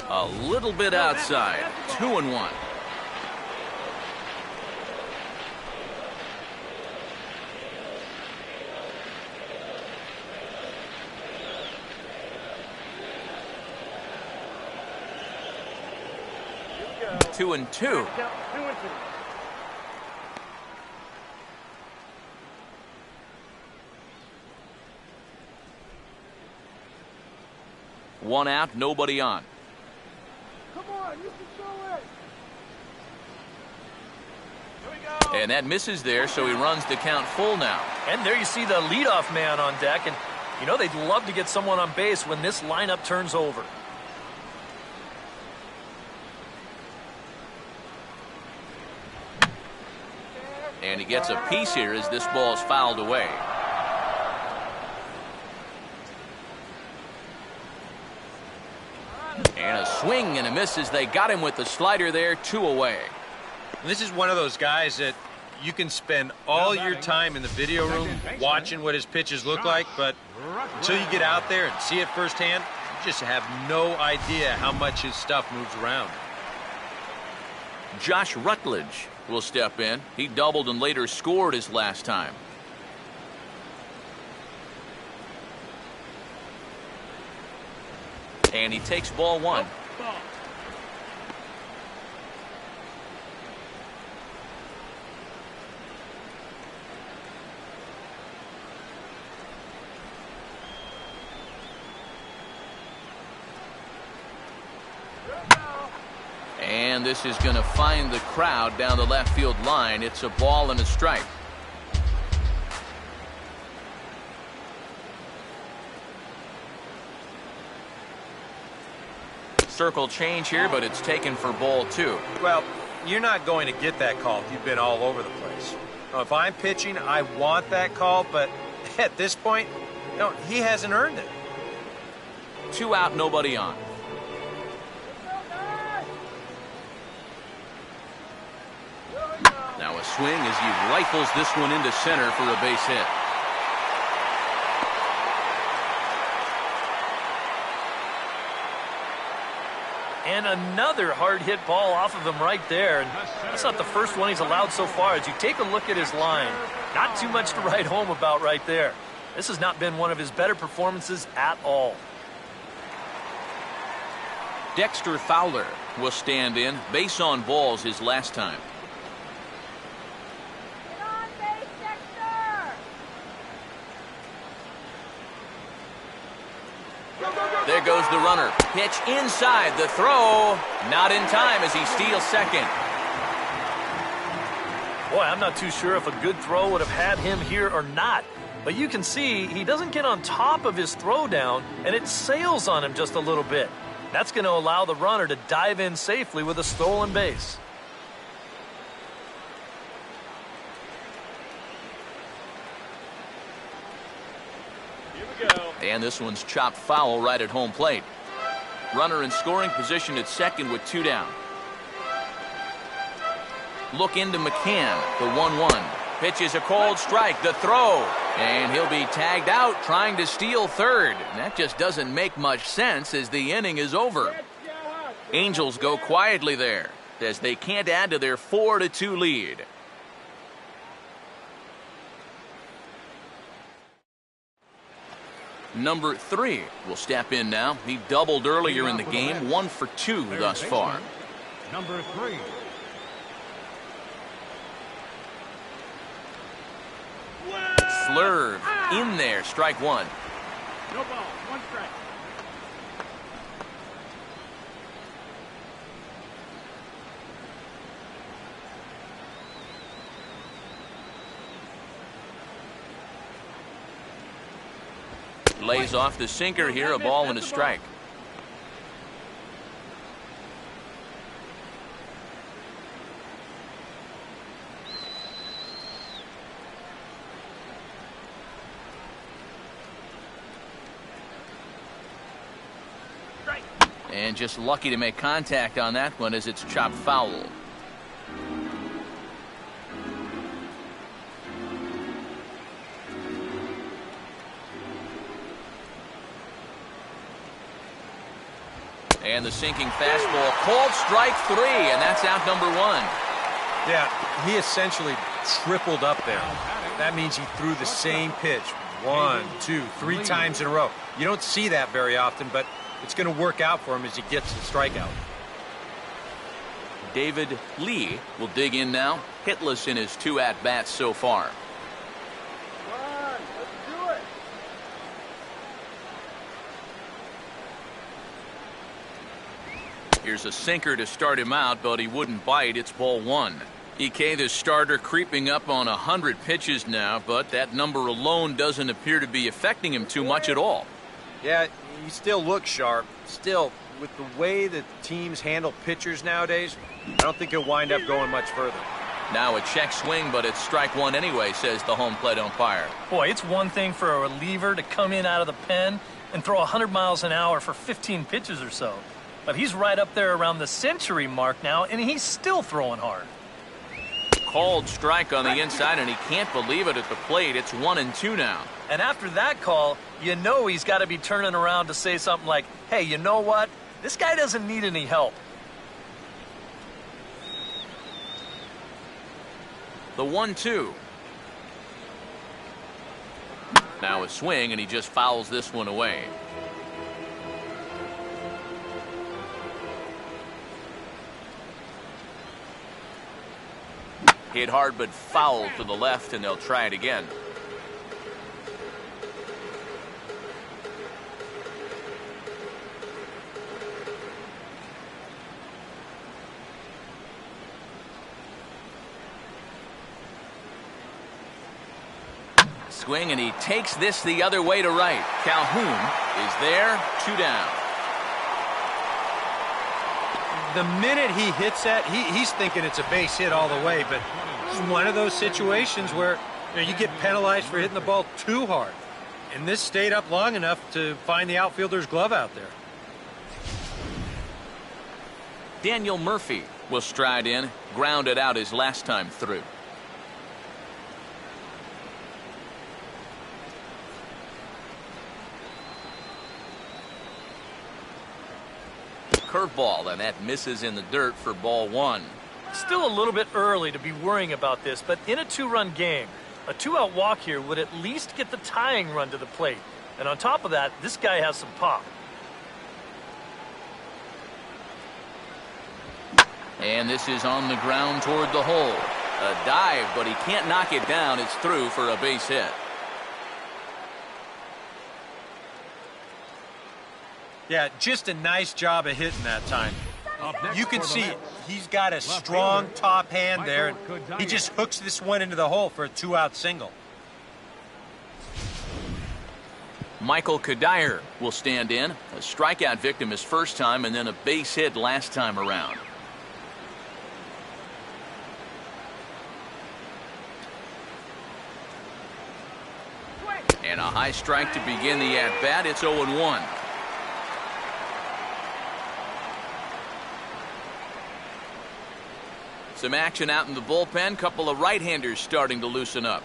A little bit outside. 2-1. Two and two. One out, nobody on. Come on, you can show it. Here we go. And that misses there, so he runs the count full now. And there you see the leadoff man on deck. And, you know, they'd love to get someone on base when this lineup turns over. And he gets a piece here as this ball's fouled away. And a swing and a miss as they got him with the slider there. 2 away. This is one of those guys that you can spend all your time in the video room watching what his pitches look like, but until you get out there and see it firsthand, you just have no idea how much his stuff moves around. Josh Rutledge will step in. He doubled and later scored his last time. And he takes ball one. And this is going to find the crowd down the left field line. It's a ball and a strike. Circle change here, but it's taken for ball two. Well, you're not going to get that call if you've been all over the place. Now, if I'm pitching, I want that call, but at this point, he hasn't earned it. 2 out, nobody on. Now a swing as he rifles this one into center for a base hit. And another hard hit ball off of him right there. And that's not the first one he's allowed so far. As you take a look at his line, not too much to write home about right there. This has not been one of his better performances at all. Dexter Fowler will stand in. Base on balls his last time. Get on base, Dexter! There goes the runner. Pitch inside. The throw. Not in time as he steals second. Boy, I'm not too sure if a good throw would have had him here or not. But you can see he doesn't get on top of his throw down, and it sails on him just a little bit. That's going to allow the runner to dive in safely with a stolen base. Here we go. And this one's chopped foul right at home plate. Runner in scoring position at second with 2 down. Look into McCann, the 1-1. Pitch is a cold strike, the throw. And he'll be tagged out trying to steal third. And that just doesn't make much sense as the inning is over. Angels go quietly there as they can't add to their 4-2 lead. Number 3 will step in now. He doubled earlier in the game, 1 for 2 thus far. Number 3. Slurve in there, strike 1. No ball, 1 strike. Lays off the sinker here, a ball and a strike. And just lucky to make contact on that one as it's chopped foul. And the sinking fastball, cold strike 3, and that's out number 1. Yeah, he essentially tripled up there. That means he threw the same pitch 1, 2, 3 times in a row. You don't see that very often, but it's going to work out for him as he gets the strikeout. David Lee will dig in now, hitless in his 2 at-bats so far. Come on, let's do it. Here's a sinker to start him out, but he wouldn't bite. It's ball 1. Ike, the starter, creeping up on 100 pitches now, but that number alone doesn't appear to be affecting him too much at all. Yeah, he still looks sharp. Still, with the way that teams handle pitchers nowadays, I don't think he'll wind up going much further. Now a check swing, but it's strike 1 anyway, says the home plate umpire. Boy, it's one thing for a reliever to come in out of the pen and throw 100 miles an hour for 15 pitches or so. But he's right up there around the century mark now, and he's still throwing hard. called strike on the inside, and he can't believe it at the plate. It's 1-2 now. And after that call, you know he's got to be turning around to say something like, hey, you know what? This guy doesn't need any help. The 1-2. Now a swing, and he just fouls this one away. Hit hard but foul to the left, and they'll try it again. Swing, and he takes this the other way to right. Calhoun is there, 2 down. The minute he hits that, he's thinking it's a base hit all the way, but it's one of those situations where you get penalized for hitting the ball too hard. And this stayed up long enough to find the outfielder's glove out there. Daniel Murphy will stride in, grounded out his last time through. Curveball, and that misses in the dirt for ball 1. Still a little bit early to be worrying about this, but in a 2-run game, a 2-out walk here would at least get the tying run to the plate. And on top of that, this guy has some pop. And this is on the ground toward the hole. A dive, but he can't knock it down. It's through for a base hit. Yeah, just a nice job of hitting that time. You can see he's got a strong top hand there. He just hooks this one into the hole for a 2-out single. Michael Kadire will stand in. A strikeout victim his first time, and then a base hit last time around. And a high strike to begin the at-bat. It's 0-1. Some action out in the bullpen. Couple of right-handers starting to loosen up.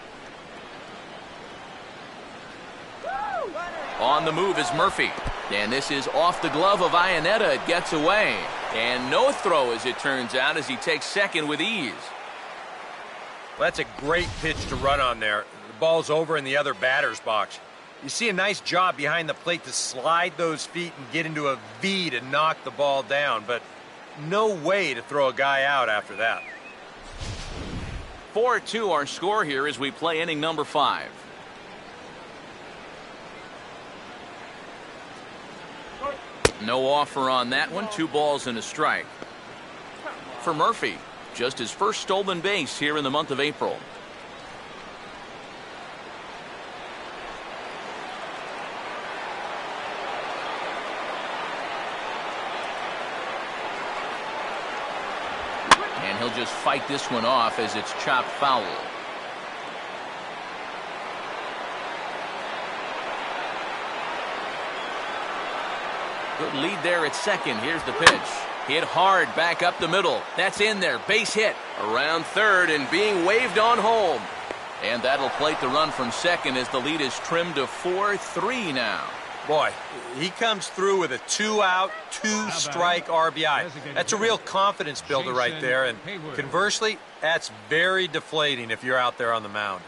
On the move is Murphy. And this is off the glove of Iannetta. It gets away. And no throw, as it turns out, as he takes second with ease. Well, that's a great pitch to run on there. The ball's over in the other batter's box. You see a nice job behind the plate to slide those feet and get into a V to knock the ball down, but no way to throw a guy out after that. 4-2 our score here as we play inning number 5. No offer on that one. 2 balls and a strike. For Murphy, just his first stolen base here in the month of April. And he'll just fight this one off as it's chopped foul. Good lead there at second. Here's the pitch. Hit hard back up the middle. That's in there. Base hit around third and being waved on home. And that'll plate the run from second as the lead is trimmed to 4-3 now. Boy, he comes through with a 2-out, 2-strike RBI. That's a real confidence builder right there. And conversely, that's very deflating if you're out there on the mound.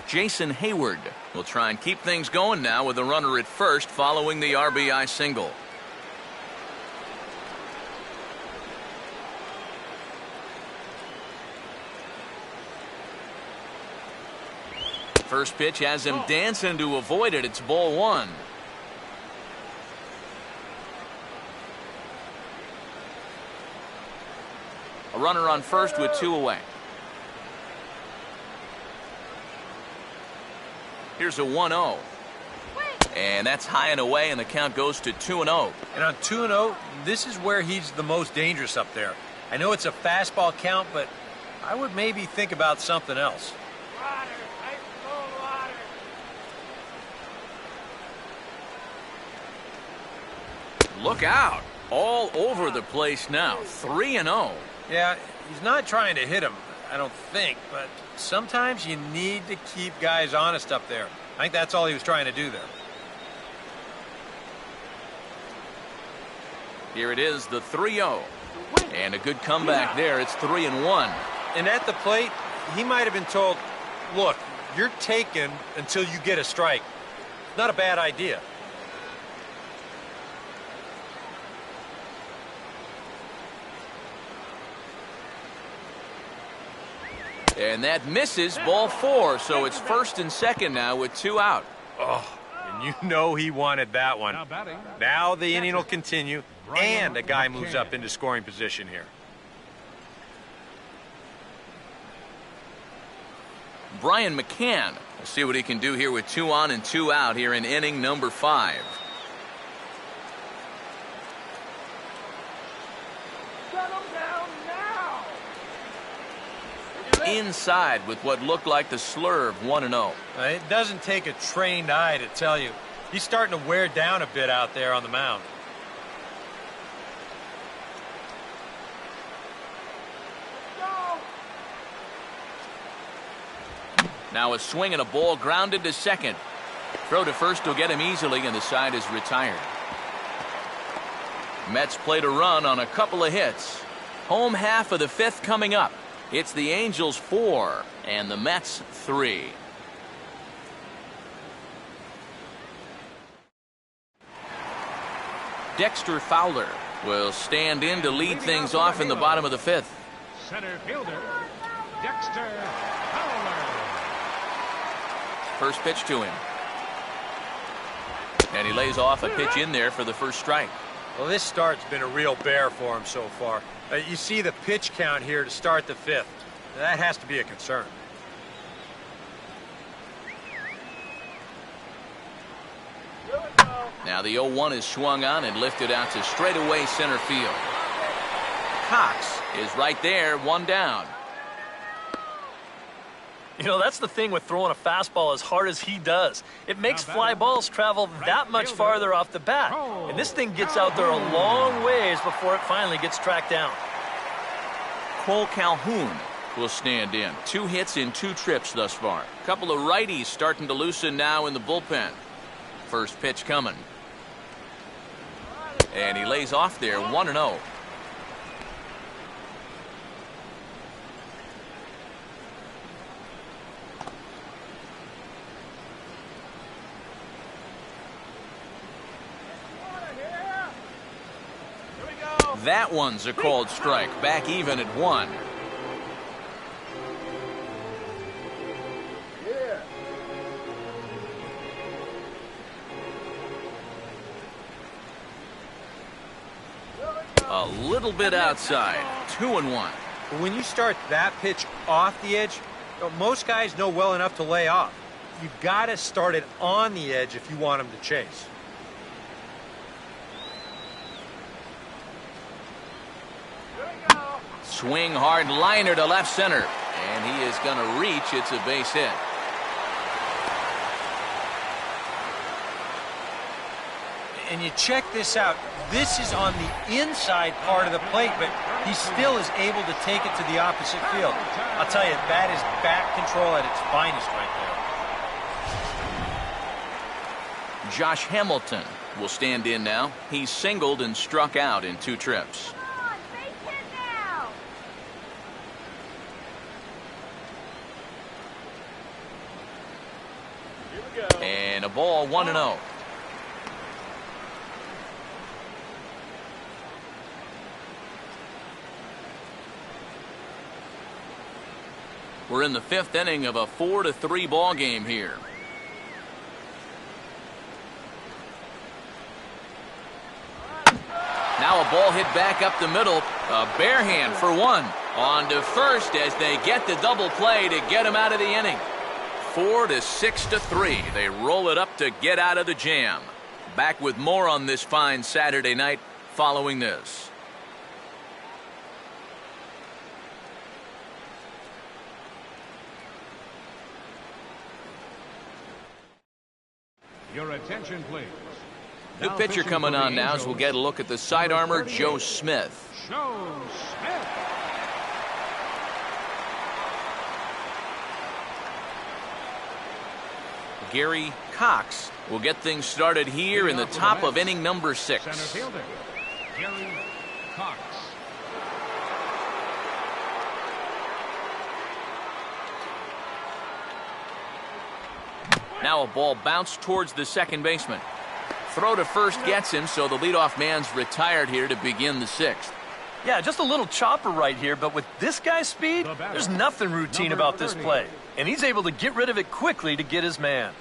Jason Hayward will try and keep things going now with a runner at first following the RBI single. First pitch has him dancing to avoid it. It's ball 1. A runner on first with 2 away. Here's a 1-0. And that's high and away, and the count goes to 2-0. And on 2-0, this is where he's the most dangerous up there. I know it's a fastball count, but I would maybe think about something else. Look out. All over the place now. 3-0. Yeah, He's not trying to hit him, I don't think, but sometimes you need to keep guys honest up there. I think that's all he was trying to do there. Here it is, the 3-0. And a good comeback there. It's 3-1. And at the plate, he might have been told, look, you're taken until you get a strike. Not a bad idea. And that misses, ball 4. So it's 1st and 2nd now with 2 out. Oh, and you know he wanted that one. Now the inning will continue, and a guy moves up into scoring position here. Brian McCann. We'll see what he can do here with 2 on and 2 out here in inning number 5. Settle down now. Inside with what looked like the slurve, 1-0. It doesn't take a trained eye to tell you. He's starting to wear down a bit out there on the mound. Now a swing and a ball grounded to second. Throw to first will get him easily, and the side is retired. Mets played a run on a couple of hits. Home half of the 5th coming up. It's the Angels 4 and the Mets 3. Dexter Fowler will stand in to lead things off in the bottom of the 5th. Center fielder, Dexter Fowler. First pitch to him. And he lays off a pitch in there for the first strike. Well, this start's been a real bear for him so far. You see the pitch count here to start the 5th. That has to be a concern. Now the 0-1 is swung on and lifted out to straightaway center field. Cox is right there, 1 down. You know, that's the thing with throwing a fastball as hard as he does. It makes fly balls travel that much farther off the bat. And this thing gets out there a long ways before it finally gets tracked down. Cole Calhoun will stand in. 2 hits in 2 trips thus far. A couple of righties starting to loosen now in the bullpen. First pitch coming. And he lays off there, 1-0. That one's a called strike. Back even at 1. A little bit outside. 2-1. But when you start that pitch off the edge, most guys know well enough to lay off. You've got to start it on the edge if you want him to chase. Swing hard liner to left center. And he is going to reach. It's a base hit. And you check this out. This is on the inside part of the plate, but he still is able to take it to the opposite field. I'll tell you, that is bat control at its finest right there. Josh Hamilton will stand in now. He's singled and struck out in 2 trips. Come on, base hit now. Here we go. And a ball, 1-0. We're in the 5th inning of a 4-3 ball game here. Now a ball hit back up the middle. A bare hand for 1. On to first as they get the double play to get him out of the inning. 4-6-3. They roll it up to get out of the jam. Back with more on this fine Saturday night following this. Your attention, please. New pitcher coming on now as we'll get a look at the side armor, Joe Smith. Joe Smith. Gary Cox will get things started here in the top of inning number 6. Center fielder, Gary Cox. Now a ball bounced towards the second baseman. Throw to first gets him, so the leadoff man's retired here to begin the 6th. Yeah, just a little chopper right here, but with this guy's speed, there's nothing routine about this play. And he's able to get rid of it quickly to get his man.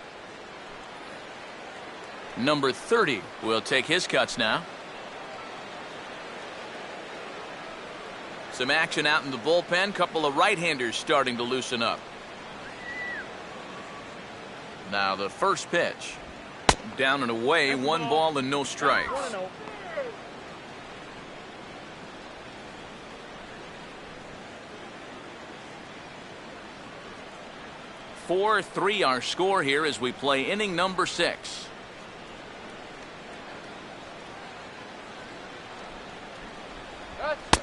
Number 30 will take his cuts now. Some action out in the bullpen. Couple of right-handers starting to loosen up. Now the first pitch. Down and away, 1 ball and no strikes. 4-3 our score here as we play inning number 6.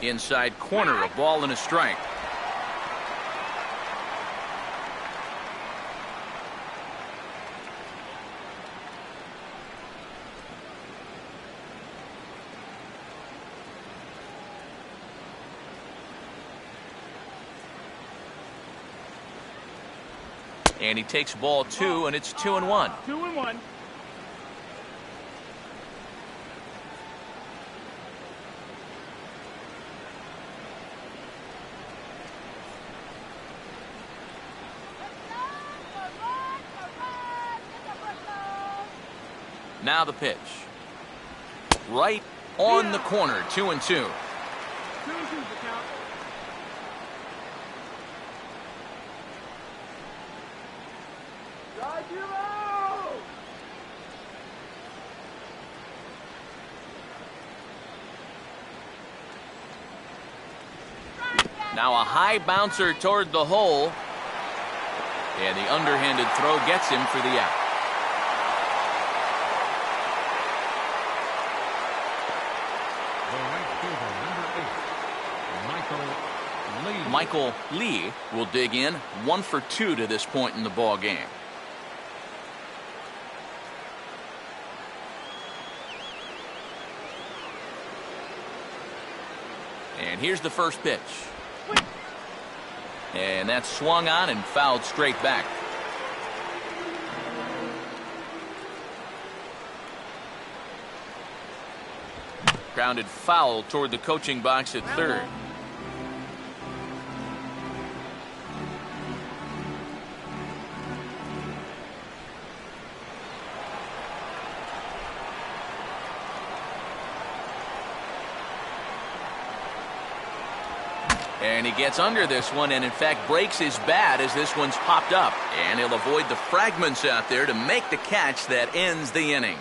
Inside corner, a ball and a strike. And he takes ball 2, and it's 2-1. 2-1. Now the pitch. Right on the corner, 2-2. Now a high bouncer toward the hole. And the underhanded throw gets him for the out. Michael Lee will dig in. 1 for 2 to this point in the ball game. And here's the first pitch. And that's swung on and fouled straight back. Grounded foul toward the coaching box at third. And he gets under this one and in fact breaks his bat as this one's popped up. And he'll avoid the fragments out there to make the catch that ends the inning.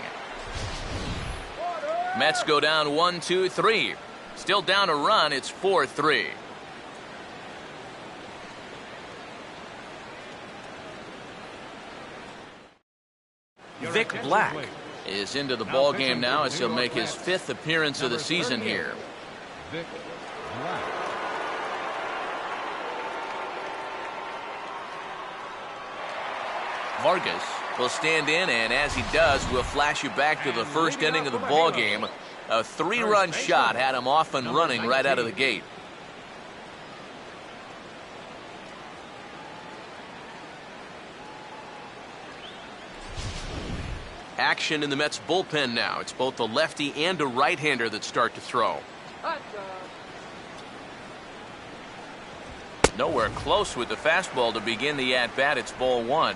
Mets go down 1-2-3. Still down a run. It's 4-3. Vic Black is into the ball game now as he'll make his 5th appearance of the season here. Vic Black. Vargas will stand in, and as he does, we'll flash you back to the first inning of the ball game. A 3-run shot had him off and running right out of the gate. Action in the Mets bullpen now. It's both a lefty and a right-hander that start to throw. Nowhere close with the fastball to begin the at-bat. It's ball 1.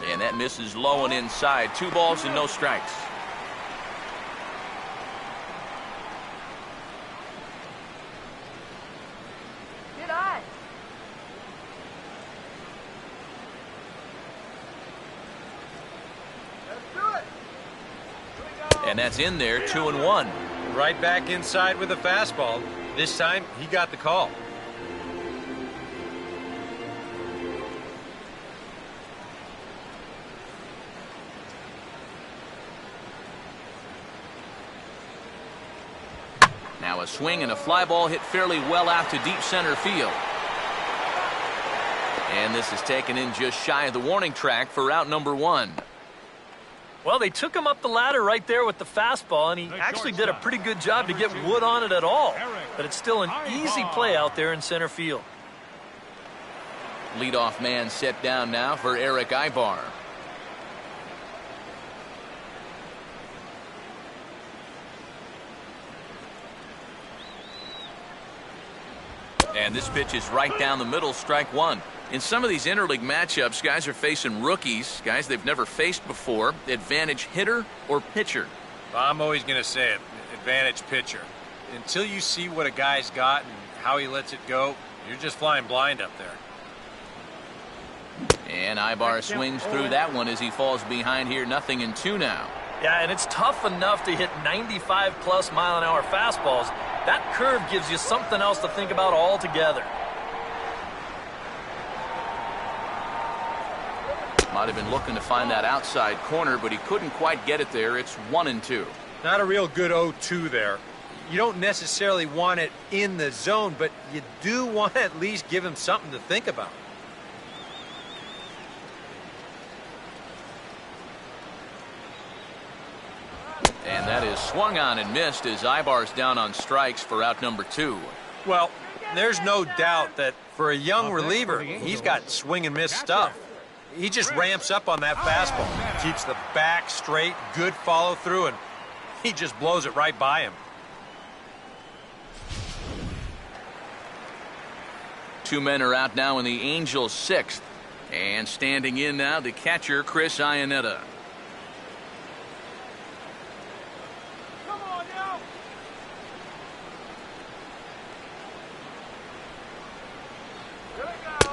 And that misses low and inside. 2 balls and no strikes. Get on. Let's do it. And that's in there, 2-1. Right back inside with a fastball. This time, he got the call. Now a swing and a fly ball hit fairly well out to deep center field. And this is taken in just shy of the warning track for out number 1. Well, they took him up the ladder right there with the fastball, and he actually did a pretty good job to get wood on it at all. But it's still an easy play out there in center field. Leadoff man set down now for Erick Aybar. And this pitch is right down the middle, strike 1. In some of these interleague matchups, guys are facing rookies, guys they've never faced before. Advantage hitter or pitcher? I'm always going to say it, advantage pitcher. Until you see what a guy's got and how he lets it go, you're just flying blind up there. And Aybar swings through that one as he falls behind here, 0-2 now. Yeah, and it's tough enough to hit 95-plus mile-an-hour fastballs. That curve gives you something else to think about altogether. Might have been looking to find that outside corner, but he couldn't quite get it there. It's 1-2. Not a real good 0-2 there. You don't necessarily want it in the zone, but you do want to at least give him something to think about. And that is swung on and missed as Aybar's down on strikes for out number 2. Well, there's no doubt that for a young reliever, he's got swing and miss stuff. He just ramps up on that fastball, keeps the back straight, good follow through, and he just blows it right by him. Two men are out now in the Angels' 6th. And standing in now, the catcher, Chris Iannetta.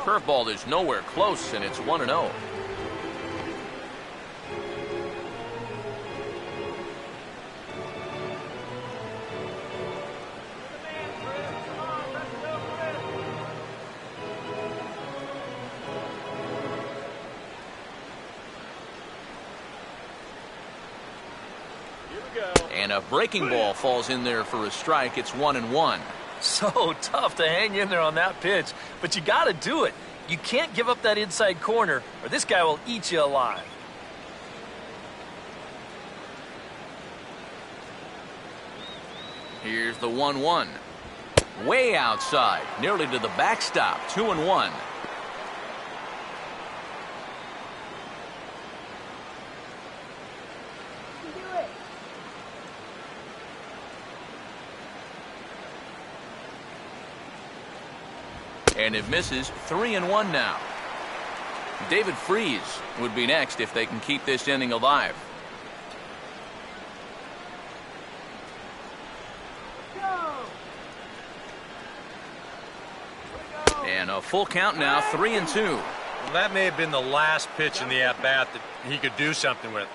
Curveball is nowhere close, and it's 1-0. And a breaking ball falls in there for a strike. It's 1-1. So tough to hang in there on that pitch, but you got to do it. You can't give up that inside corner, or this guy will eat you alive. Here's the 1-1. Way outside, nearly to the backstop. 2-1. And it misses. 3-1 now. David Freese would be next if they can keep this inning alive. And a full count now, 3-2. Well, that may have been the last pitch in the at-bat that he could do something with.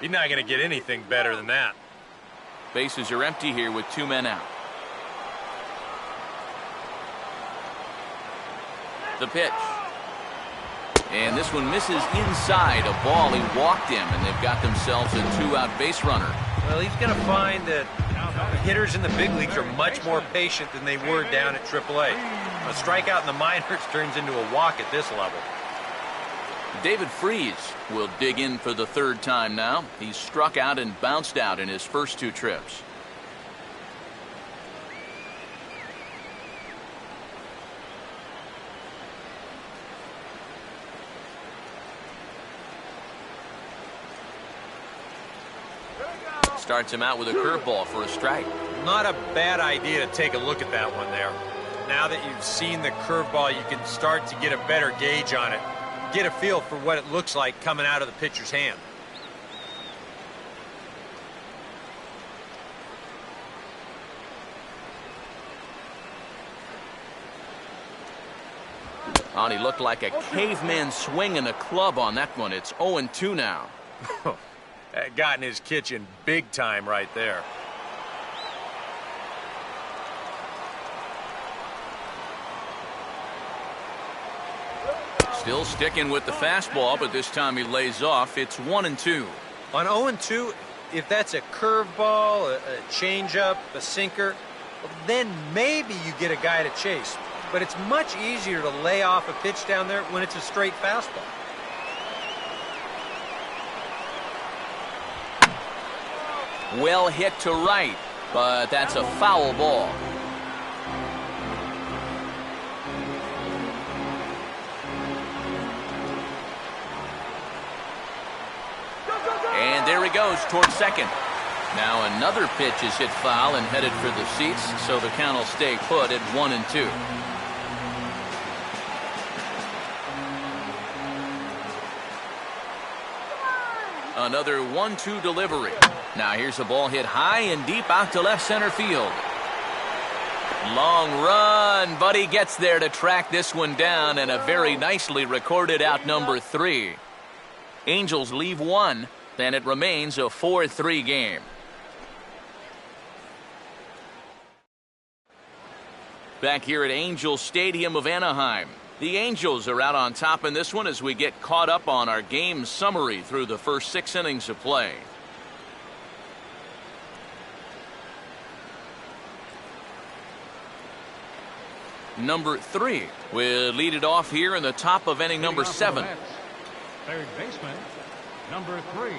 He's not going to get anything better than that. Bases are empty here with 2 men out. The pitch. And this one misses inside a ball. He walked him, and they've got themselves a 2-out base runner. Well, he's going to find that hitters in the big leagues are much more patient than they were down at AAA. A strikeout in the minors turns into a walk at this level. David Freese will dig in for the 3rd time now. He's struck out and bounced out in his first 2 trips. Starts him out with a curveball for a strike. Not a bad idea to take a look at that one there. Now that you've seen the curveball, you can start to get a better gauge on it. Get a feel for what it looks like coming out of the pitcher's hand. He looked like a caveman swinging a club on that one. It's 0-2 now. Got in his kitchen big time right there. Still sticking with the fastball, but this time he lays off. It's 1-2. On 0-2, if that's a curveball, a changeup, a sinker, then maybe you get a guy to chase. But it's much easier to lay off a pitch down there when it's a straight fastball. Well hit to right, but that's a foul ball. And there he goes towards second. Now another pitch is hit foul and headed for the seats, so the count will stay put at 1-2. Another 1-2 delivery. Now here's a ball hit high and deep out to left center field. Long run, but he gets there to track this one down, and a very nicely recorded out number 3. Angels leave 1, then it remains a 4-3 game. Back here at Angels Stadium of Anaheim. The Angels are out on top in this one as we get caught up on our game summary through the first 6 innings of play. Number 3 will lead it off here in the top of inning number 7. Third baseman, number 3.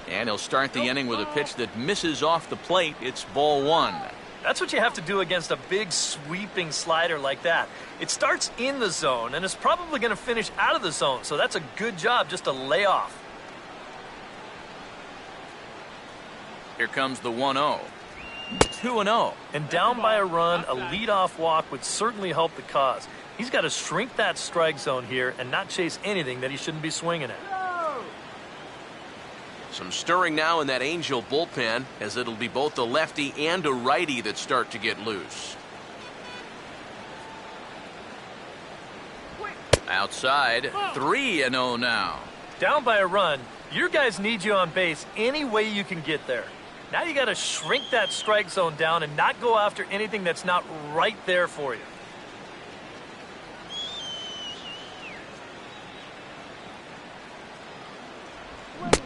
And he'll start the inning with a pitch that misses off the plate. It's ball 1. That's what you have to do against a big sweeping slider like that. It starts in the zone and is probably going to finish out of the zone, so that's a good job just to lay off. Here comes the 1-0. 2-0. And down by a run, a leadoff walk would certainly help the cause. He's got to shrink that strike zone here and not chase anything that he shouldn't be swinging at. Some stirring now in that Angel bullpen, as it'll be both a lefty and a righty that start to get loose. Outside, 3-0 now. Down by a run, your guys need you on base any way you can get there. Now you got to shrink that strike zone down and not go after anything that's not right there for you.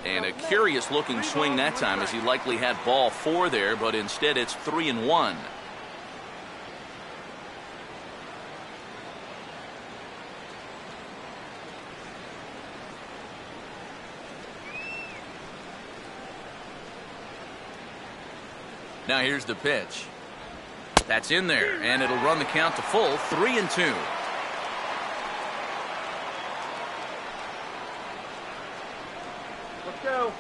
And a curious looking swing that time, as he likely had ball 4 there, but instead it's 3-1. Now here's the pitch. That's in there, and it'll run the count to full, 3-2. Let's go.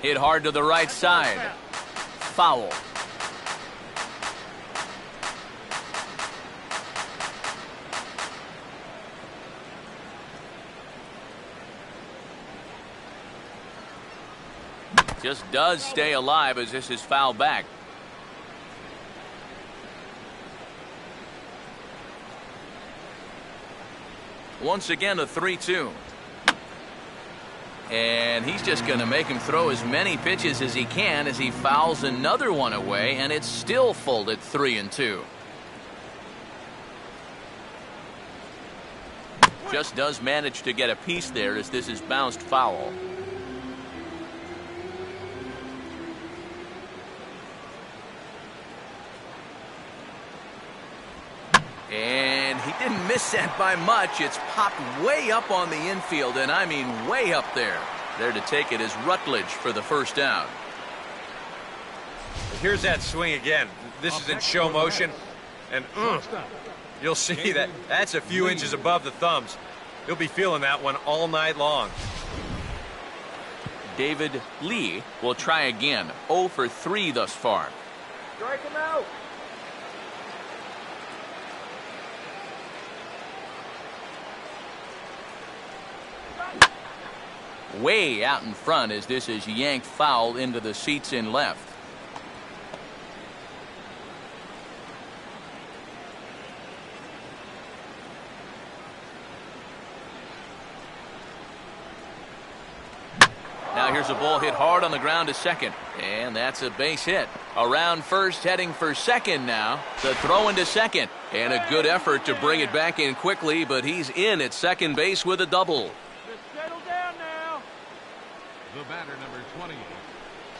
Hit hard to the right side. Foul. Just does stay alive as this is fouled back. Once again, a 3-2. And he's just going to make him throw as many pitches as he can as he fouls another one away, and it's still full at 3-2. Just does manage to get a piece there as this is bounced foul. And he didn't miss that by much. It's popped way up on the infield, and I mean way up there. There to take it is Rutledge for the first down. Here's that swing again. This is in show motion, and you'll see that that's a few inches above the thumbs. He'll be feeling that one all night long. David Lee will try again. 0 for 3 thus far. Strike him out. Way out in front as this is yanked foul into the seats in left. Now here's a ball hit hard on the ground to second. And that's a base hit. Around first, heading for second now. The throw into second. And a good effort to bring it back in quickly, but he's in at second base with a double. Just settle down now. The batter, number 28,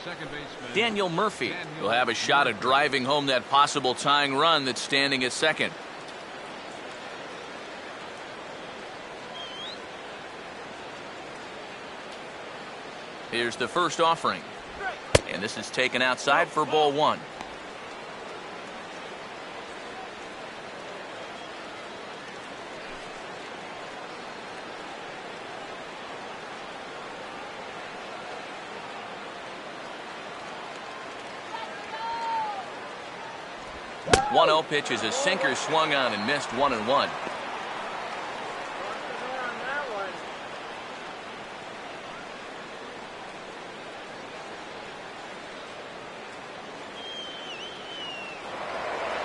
second baseman Daniel Murphy will have a shot at driving home that possible tying run that's standing at second. Here's the first offering. And this is taken outside for ball one. One 0 pitch is a sinker swung on and missed 1-1.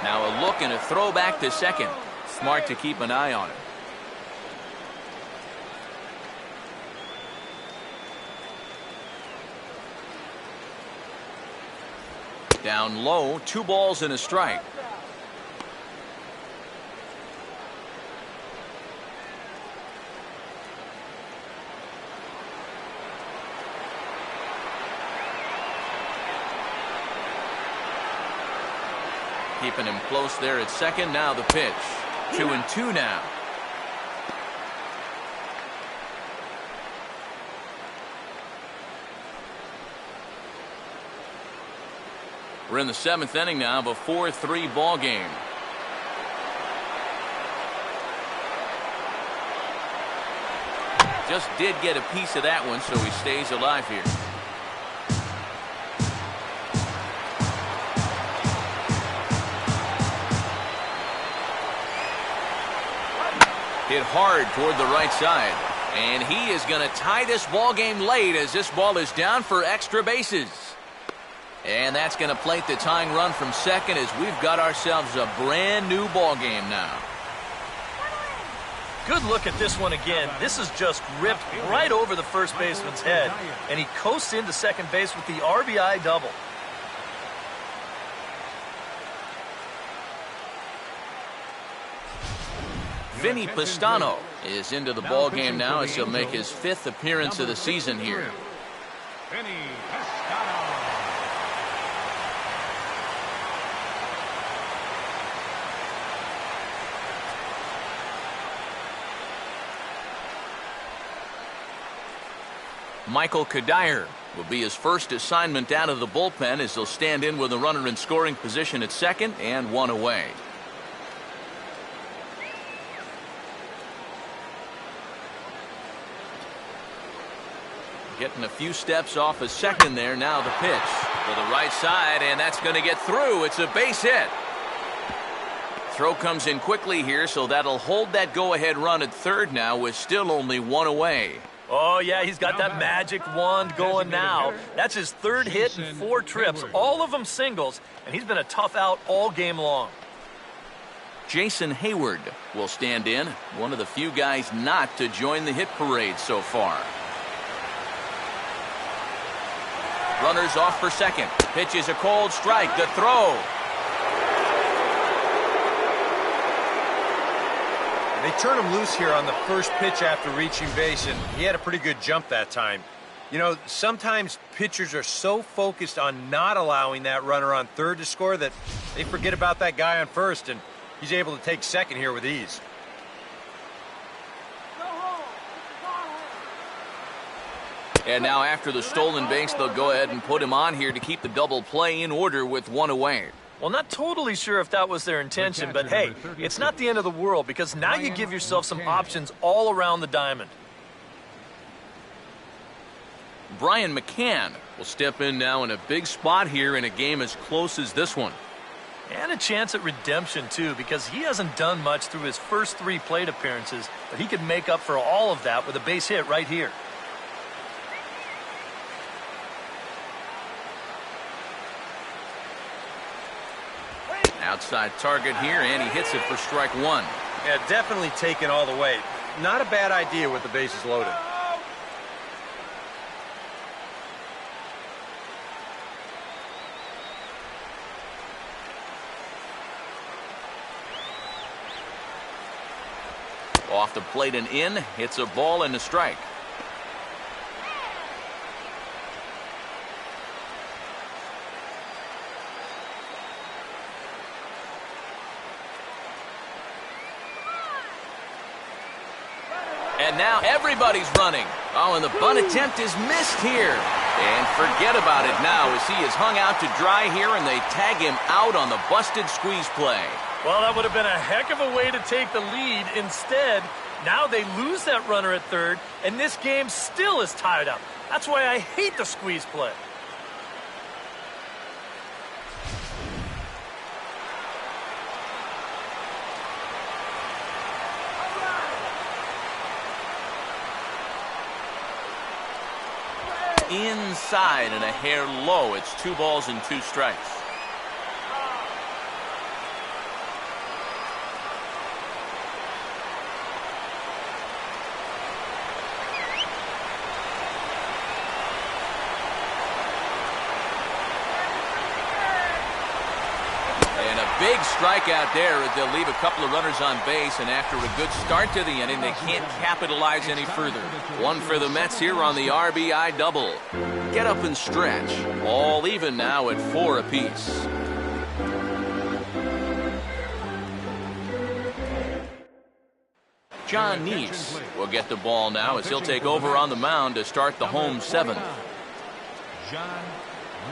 Now a look and a throw back to second. Smart to keep an eye on it. Down low, 2 balls and a strike. Keeping him close there at second. Now the pitch. 2-2 now. We're in the 7th inning now of a 4-3 ball game. Just did get a piece of that one, so he stays alive here. Hit hard toward the right side. And he is going to tie this ball game late as this ball is down for extra bases. And that's going to plate the tying run from second as we've got ourselves a brand new ball game now. Good look at this one again. This is just ripped right over the first baseman's head. And he coasts into second base with the RBI double. Vinny Pistano is into the ball game now as he'll make his 5th appearance of the season here. Vinny Pistano. Michael Kadire will be his first assignment out of the bullpen as he'll stand in with a runner in scoring position at second and 1 away. Getting a few steps off a second there. Now the pitch to the right side, and that's going to get through. It's a base hit. Throw comes in quickly here, so that'll hold that go-ahead run at third now with still only 1 away. Oh, yeah, he's got that magic wand going now. That's his 3rd hit in 4 trips, all of them singles, and he's been a tough out all game long. Jason Hayward will stand in, one of the few guys not to join the hit parade so far. Runners off for second. Pitch is a cold strike. The throw. They turn him loose here on the first pitch after reaching base, and he had a pretty good jump that time. You know, sometimes pitchers are so focused on not allowing that runner on third to score that they forget about that guy on first, and he's able to take second here with ease. And now after the stolen base, they'll go ahead and put him on here to keep the double play in order with 1 away. Well, not totally sure if that was their intention, but hey, it's not the end of the world because now you give yourself some options all around the diamond. Brian McCann will step in now in a big spot here in a game as close as this one. And a chance at redemption, too, because he hasn't done much through his first 3 plate appearances, but he could make up for all of that with a base hit right here. Outside target here, and he hits it for strike 1. Yeah, definitely taken all the way. Not a bad idea with the bases loaded. Off the plate and in. It's a ball and a strike. And now everybody's running. Oh, and the bunt attempt is missed here. And forget about it now as he is hung out to dry here and they tag him out on the busted squeeze play. Well, that would have been a heck of a way to take the lead. Instead, now they lose that runner at third, and this game still is tied up. That's why I hate the squeeze play. Inside and a hair low. It's 2 balls and 2 strikes. And a big strikeout there. They'll leave a couple of runners on base, and after a good start to the inning, they can't capitalize any further. One for the Mets here on the RBI double. Get up and stretch. All even now at 4 apiece. John Neese will get the ball now as he'll take over on the mound to start the home 7th. John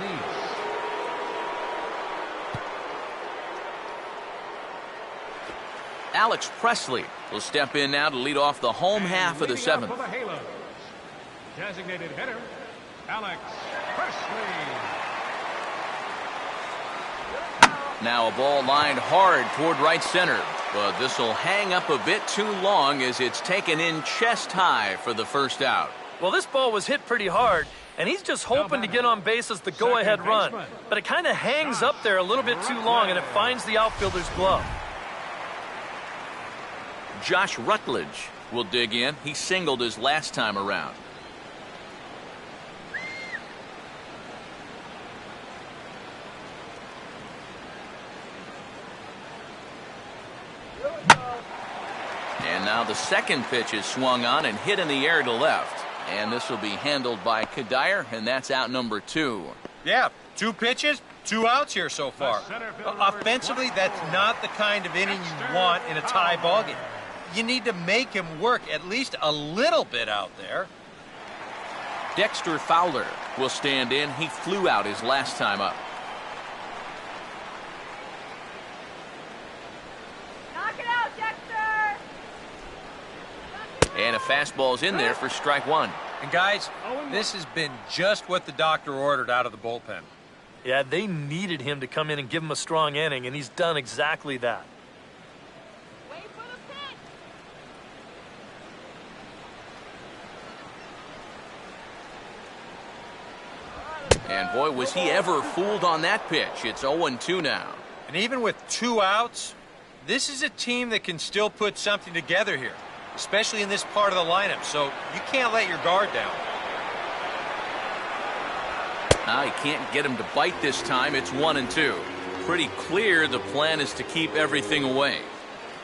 Neese. Alex Presley will step in now to lead off the home half of the 7th. For the Halos, designated hitter, Alex Presley. Now a ball lined hard toward right center, but this will hang up a bit too long as it's taken in chest high for the first out. Well, this ball was hit pretty hard, and he's just hoping to get on base as the go-ahead run. But it kind of hangs up there a little bit too long, and it finds the outfielder's glove. Josh Rutledge will dig in. He singled his last time around. And now the second pitch is swung on and hit in the air to left. And this will be handled by Kadire, and that's out number 2. Yeah, 2 pitches, 2 outs here so far. Offensively, that's not the kind of inning you want in a tie ballgame. You need to make him work at least a little bit out there. Dexter Fowler will stand in. He flew out his last time up. Knock it out, Dexter! And a fastball's in there for strike 1. And guys, this has been just what the doctor ordered out of the bullpen. Yeah, they needed him to come in and give him a strong inning, and he's done exactly that. Wait for the pitch! And boy, was he ever fooled on that pitch. It's 0-2 now. And even with 2 outs, this is a team that can still put something together here, especially in this part of the lineup, so you can't let your guard down. He can't get him to bite this time. It's 1-2. Pretty clear the plan is to keep everything away.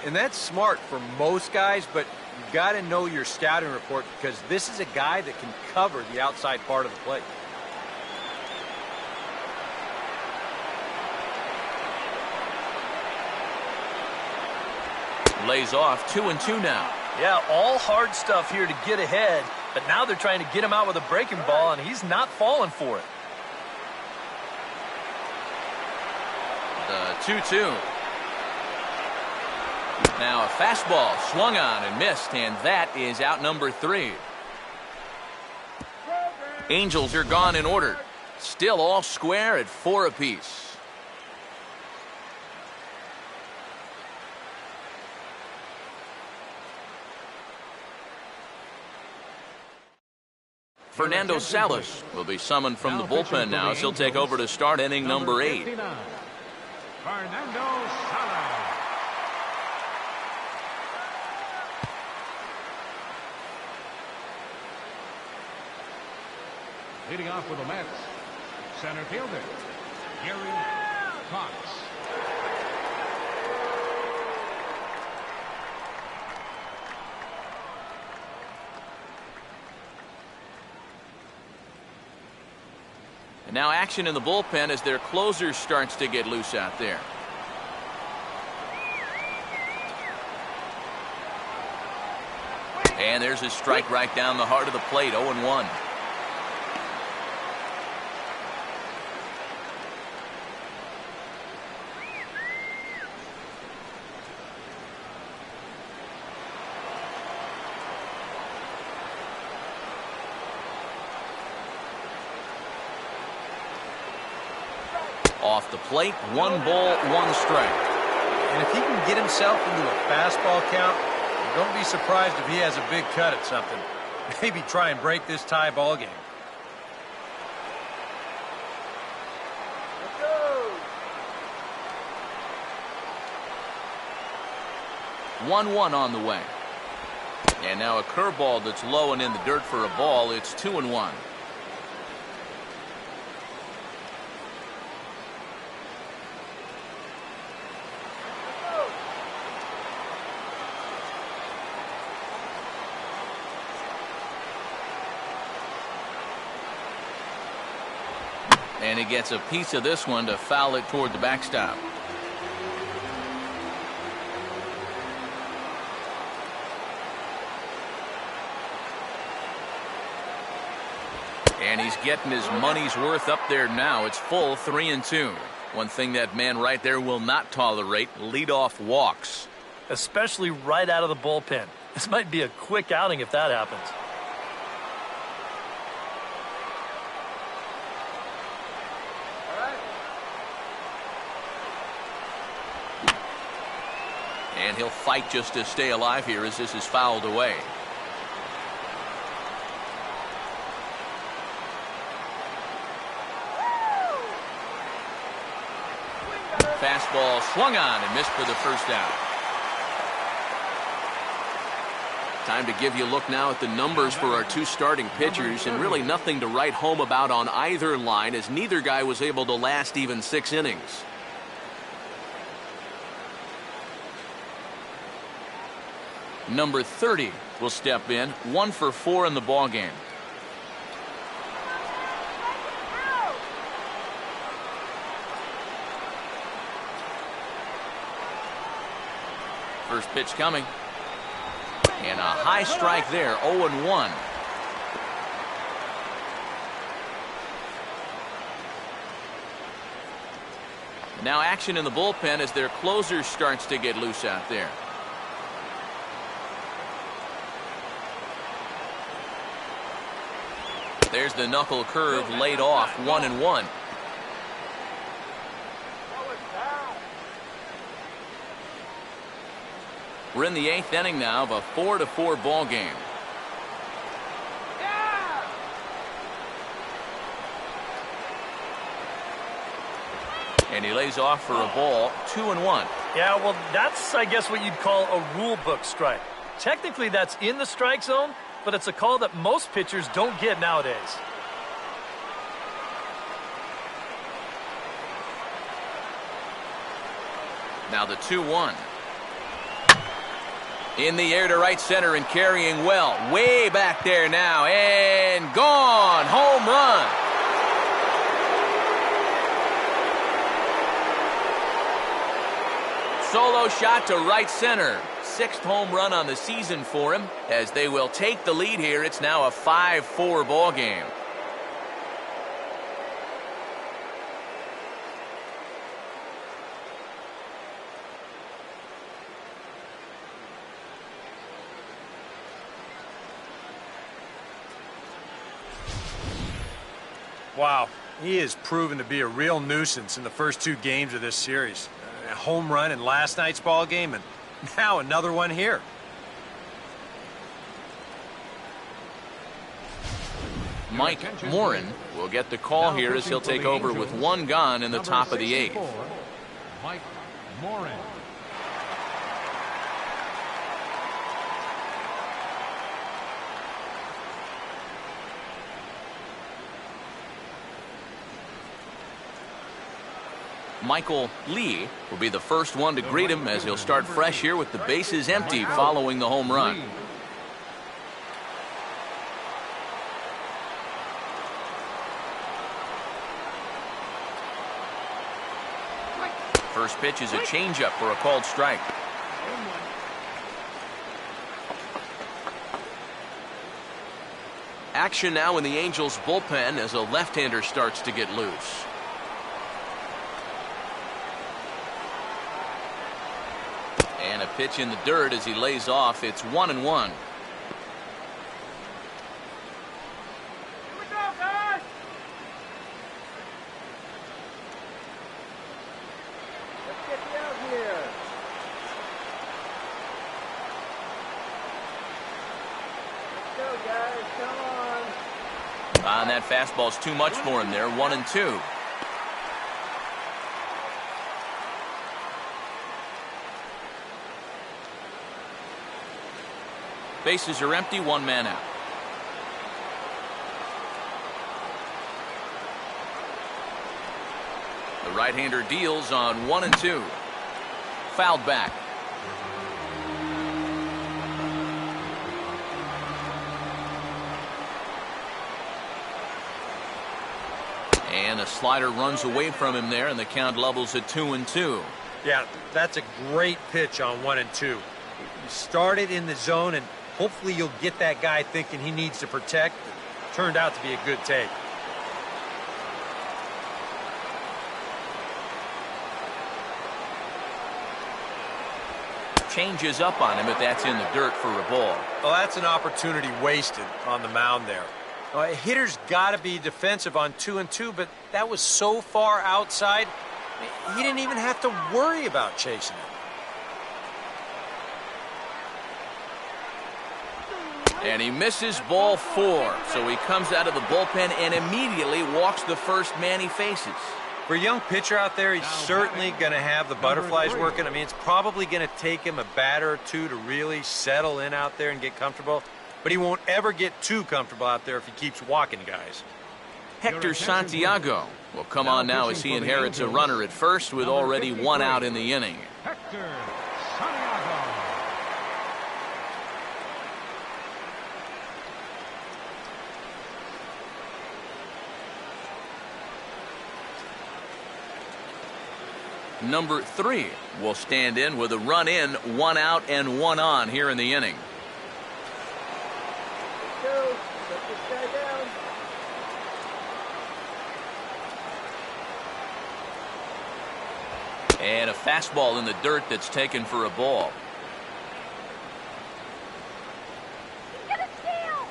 And that's smart for most guys, but you've got to know your scouting report because this is a guy that can cover the outside part of the plate. Lays off 2-2 now. Yeah, all hard stuff here to get ahead, but now they're trying to get him out with a breaking ball, and he's not falling for it. The 2-2. Now a fastball swung on and missed, and that is out number 3. Angels are gone in order. Still all square at 4 apiece. Fernando Salas will be summoned from the bullpen now as he'll take over to start inning number 8. Fernando Salas. Leading off with the Mets, center fielder, Gary Cox. And now action in the bullpen as their closer starts to get loose out there. And there's a strike right down the heart of the plate, 0-1. Off the plate, 1 ball, 1 strike. And if he can get himself into a fastball count, don't be surprised if he has a big cut at something. Maybe try and break this tie ball game. Let's go. 1-1 on the way. And now a curveball that's low and in the dirt for a ball. It's 2-1. And he gets a piece of this one to foul it toward the backstop. And he's getting his money's worth up there now. It's full 3-2. One thing that man right there will not tolerate, leadoff walks. Especially right out of the bullpen. This might be a quick outing if that happens. And he'll fight just to stay alive here as this is fouled away. Fastball swung on and missed for the first out. Time to give you a look now at the numbers for our 2 starting pitchers, and really nothing to write home about on either line as neither guy was able to last even 6 innings. Number 30 will step in, 1 for 4 in the ball game. First pitch coming. And a high strike there, 0-1. Now action in the bullpen as their closer starts to get loose out there. There's the knuckle curve laid off, 1-1. We're in the 8th inning now of a 4-4 ball game. And he lays off for a ball, 2-1. Yeah, well, that's, I guess, what you'd call a rule book strike. Technically, that's in the strike zone, but it's a call that most pitchers don't get nowadays. Now the 2-1. In the air to right center and carrying well. Way back there now. And gone. Home run. Solo shot to right center. 6th home run on the season for him. As they will take the lead here, it's now a 5-4 ball game. Wow, he has proven to be a real nuisance in the first 2 games of this series. A home run in last night's ball game, and now another one here. Mike Morin will get the call here as he'll take over with 1 gone in the top of the 8th. Mike Morin. Michael Lee will be the first one to greet him as he'll start fresh here with the bases empty following the home run. First pitch is a changeup for a called strike. Action now in the Angels bullpen as a left-hander starts to get loose. And a pitch in the dirt as he lays off. It's 1-1. Here we go, guys! Let's get you out here. Let's go, guys. Come on. And that fastball's too much for him there. 1-2. Bases are empty, one man out. The right-hander deals on 1-2. Fouled back. And a slider runs away from him there, and the count levels at 2-2. Yeah, that's a great pitch on 1-2. You start it in the zone, and hopefully you'll get that guy thinking he needs to protect. It turned out to be a good take. Changes up on him, but that's in the dirt for a ball. Well, that's an opportunity wasted on the mound there. A hitter's got to be defensive on 2-2, but that was so far outside, he didn't even have to worry about chasing it. And he misses ball 4. So he comes out of the bullpen and immediately walks the first man he faces. For a young pitcher out there, he's certainly going to have the butterflies working. I mean, it's probably going to take him a batter or two to really settle in out there and get comfortable. But he won't ever get too comfortable out there if he keeps walking guys. Hector Santiago will come on now as he inherits a runner at first with already one out in the inning. Hector Santiago. Number 3 will stand in with a run in, 1 out and 1 on here in the inning. Let's go. Let this guy down. And a fastball in the dirt that's taken for a ball. Get a steal.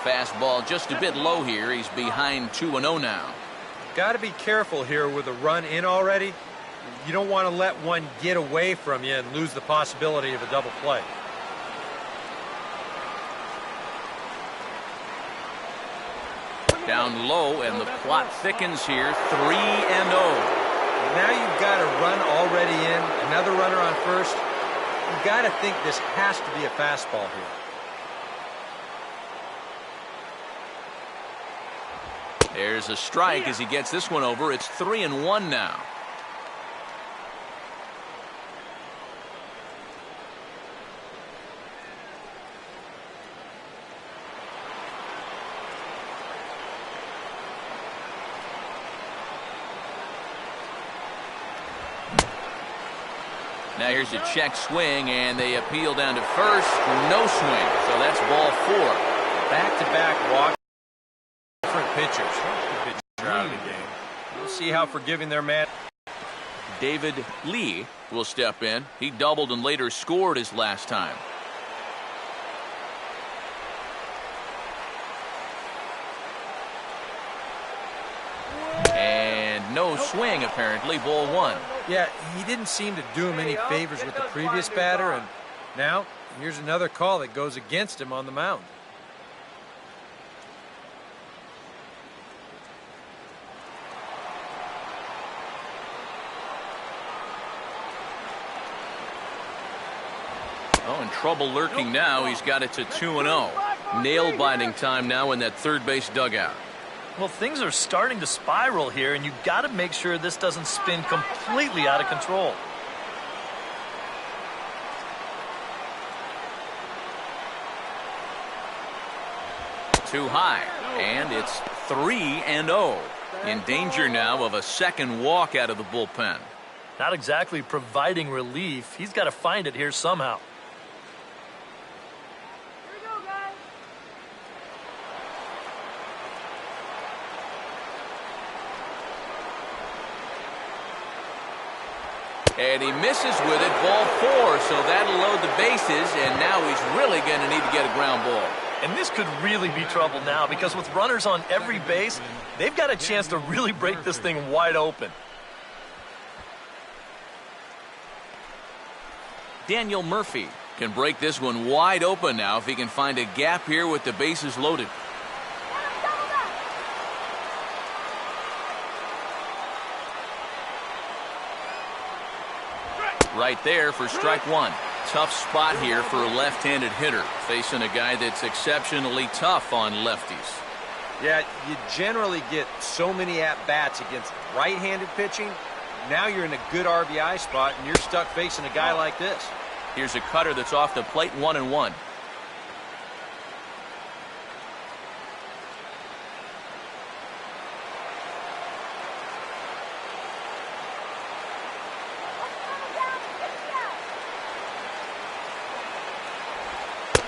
Fastball just a bit low here. He's behind 2-0 now. Got to be careful here with a run in already. You don't want to let one get away from you and lose the possibility of a double play. Down low, and the plot thickens here. 3-0. Now you've got a run already in, another runner on first. You've got to think this has to be a fastball here. There's a strike as he gets this one over. It's 3-1 now. Now here's a check swing, and they appeal down to first. No swing, so that's ball 4. Back-to-back walk. Different pitchers. Pitcher out of the game. We'll see how forgiving their man. David Lee will step in. He doubled and later scored his last time. And no swing, apparently. Ball 1. Yeah, he didn't seem to do him any favors with the previous batter, and now here's another call that goes against him on the mound. Oh, and trouble lurking now. He's got it to 2-0. Nail-biting time now in that third base dugout. Well, things are starting to spiral here, and you've got to make sure this doesn't spin completely out of control. Too high, and it's 3-0. In danger now of a second walk out of the bullpen. Not exactly providing relief. He's got to find it here somehow. Here we go, guys. And he misses with it, ball 4, so that'll load the bases, and now he's really going to need to get a ground ball. And this could really be trouble now because with runners on every base, they've got a chance to really break this thing wide open. Daniel Murphy can break this one wide open now if he can find a gap here with the bases loaded. Right there for strike 1. Tough spot here for a left-handed hitter, facing a guy that's exceptionally tough on lefties. Yeah, you generally get so many at-bats against right-handed pitching. Now you're in a good RBI spot, and you're stuck facing a guy like this. Here's a cutter that's off the plate, 1-1.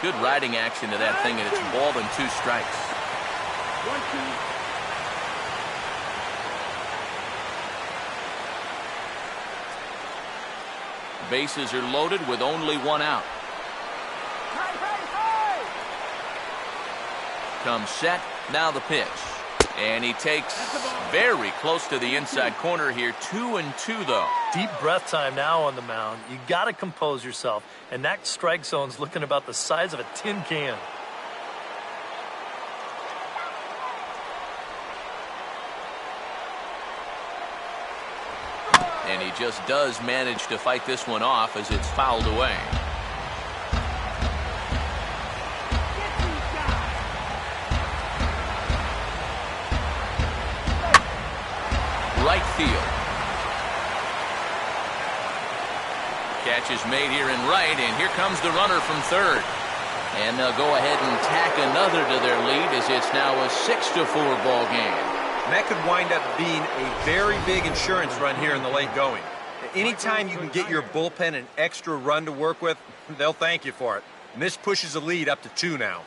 Good riding action to that thing, and it's ball and 2 strikes. 1-2. Bases are loaded with only 1 out. Comes set, now the pitch. And he takes very close to the inside corner here. 2-2 though. Deep breath time now on the mound. You got to compose yourself. And that strike zone's looking about the size of a tin can. And he just does manage to fight this one off as it's fouled away. Right field. Catch is made here in right, and here comes the runner from third. And they'll go ahead and tack another to their lead as it's now a 6-4 ball game. And that could wind up being a very big insurance run here in the late going. Anytime you can get your bullpen an extra run to work with, they'll thank you for it. And this pushes the lead up to 2 now.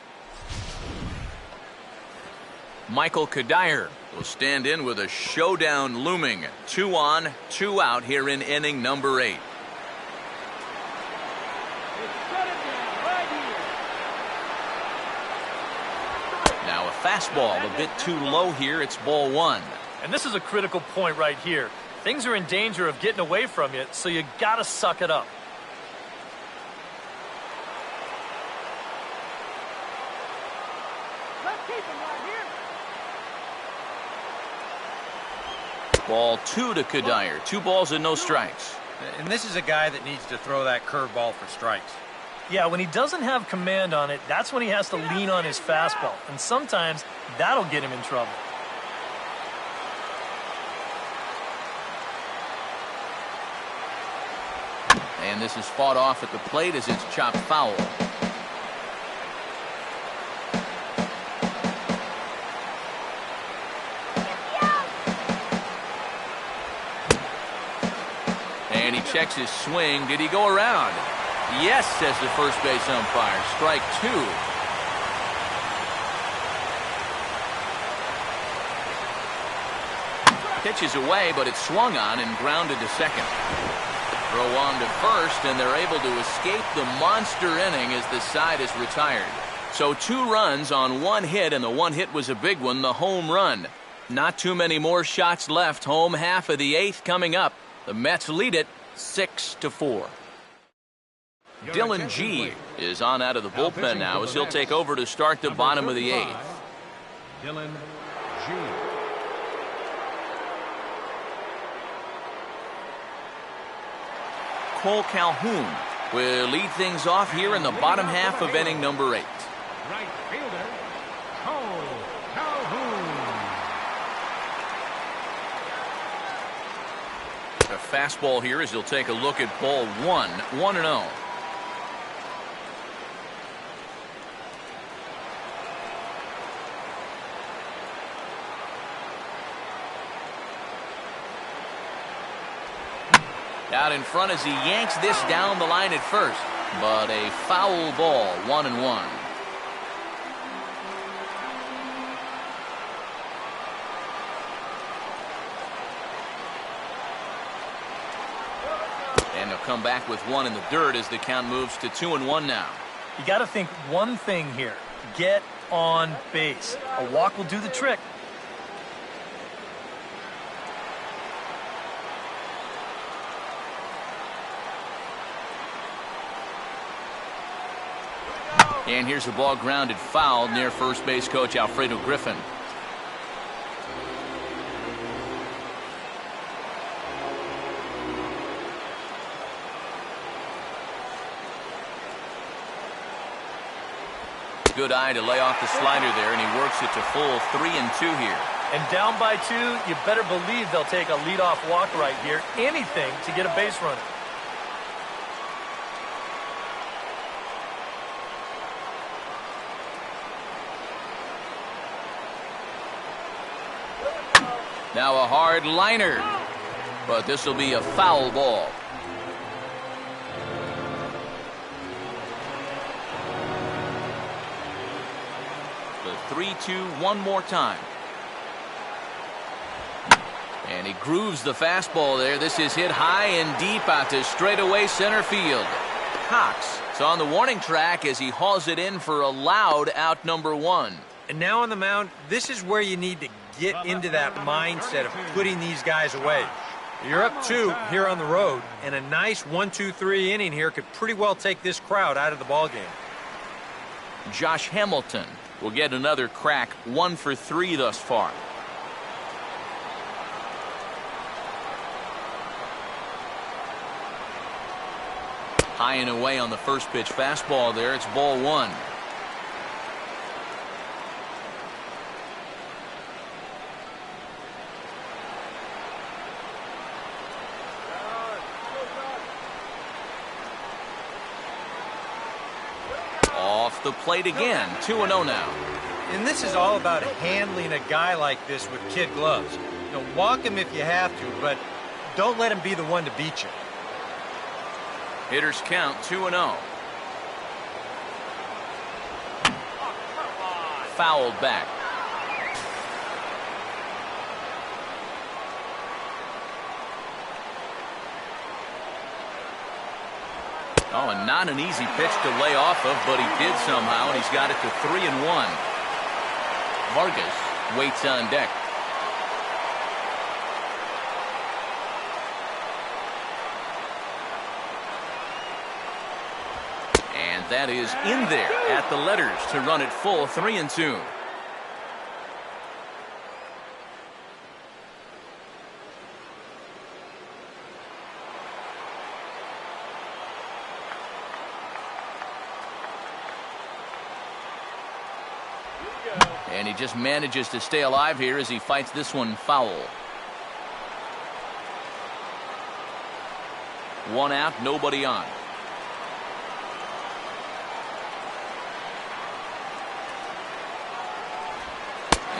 Michael Kadire will stand in with a showdown looming. 2 on, 2 out here in inning number 8. Now a fastball a bit too low here. It's ball 1. And this is a critical point right here. Things are in danger of getting away from you, so you got to suck it up. Let's keep him right here. Ball 2 to Kadire. 2 balls and no strikes. And this is a guy that needs to throw that curveball for strikes. Yeah, when he doesn't have command on it, that's when he has to lean on his fastball. And sometimes that'll get him in trouble. And this is fought off at the plate as it's chopped foul. And he checks his swing. Did he go around? Yes, says the first base umpire. Strike 2. Pitches away, but it's swung on and grounded to second. Throw on to first, and they're able to escape the monster inning as the side is retired. So 2 runs on 1 hit, and the 1 hit was a big one, the home run. Not too many more shots left. Home half of the 8th coming up. The Mets lead it 6-4. Dylan G is on out of the bullpen now as he'll take over to start the bottom of the 8th. Dylan G. Cole Calhoun will lead things off here in the bottom half of inning number 8. Right fielder, Cole Calhoun. A fastball here as he'll take a look at ball 1, 1-0. Out in front as he yanks this down the line at first. But a foul ball, 1-1. And they'll come back with one in the dirt as the count moves to 2-1 now. You got to think one thing here. Get on base. A walk will do the trick. And here's the ball grounded foul near first base coach Alfredo Griffin. Good eye to lay off the slider there, and he works it to full 3-2 here. And down by 2, you better believe they'll take a leadoff walk right here. Anything to get a base runner. Now a hard liner, but this will be a foul ball. The 3-2 one more time. And he grooves the fastball there. This is hit high and deep out to straightaway center field. Cox is on the warning track as he hauls it in for a loud out number 1. And now on the mound, this is where you need to get into that mindset of putting these guys away. You're up 2 here on the road, and a nice 1-2-3 inning here could pretty well take this crowd out of the ballgame. Josh Hamilton will get another crack, 1 for 3 thus far. High and away on the first pitch fastball there. It's ball 1. Off the plate again, 2-0 now. And this is all about handling a guy like this with kid gloves. You know, walk him if you have to, but don't let him be the one to beat you. Hitters count 2-0. Fouled back. Oh, and not an easy pitch to lay off of, but he did somehow, and he's got it to 3-1. Vargas waits on deck. And that is in there at the letters to run it full 3-2. And he just manages to stay alive here as he fights this one foul. 1 out, nobody on.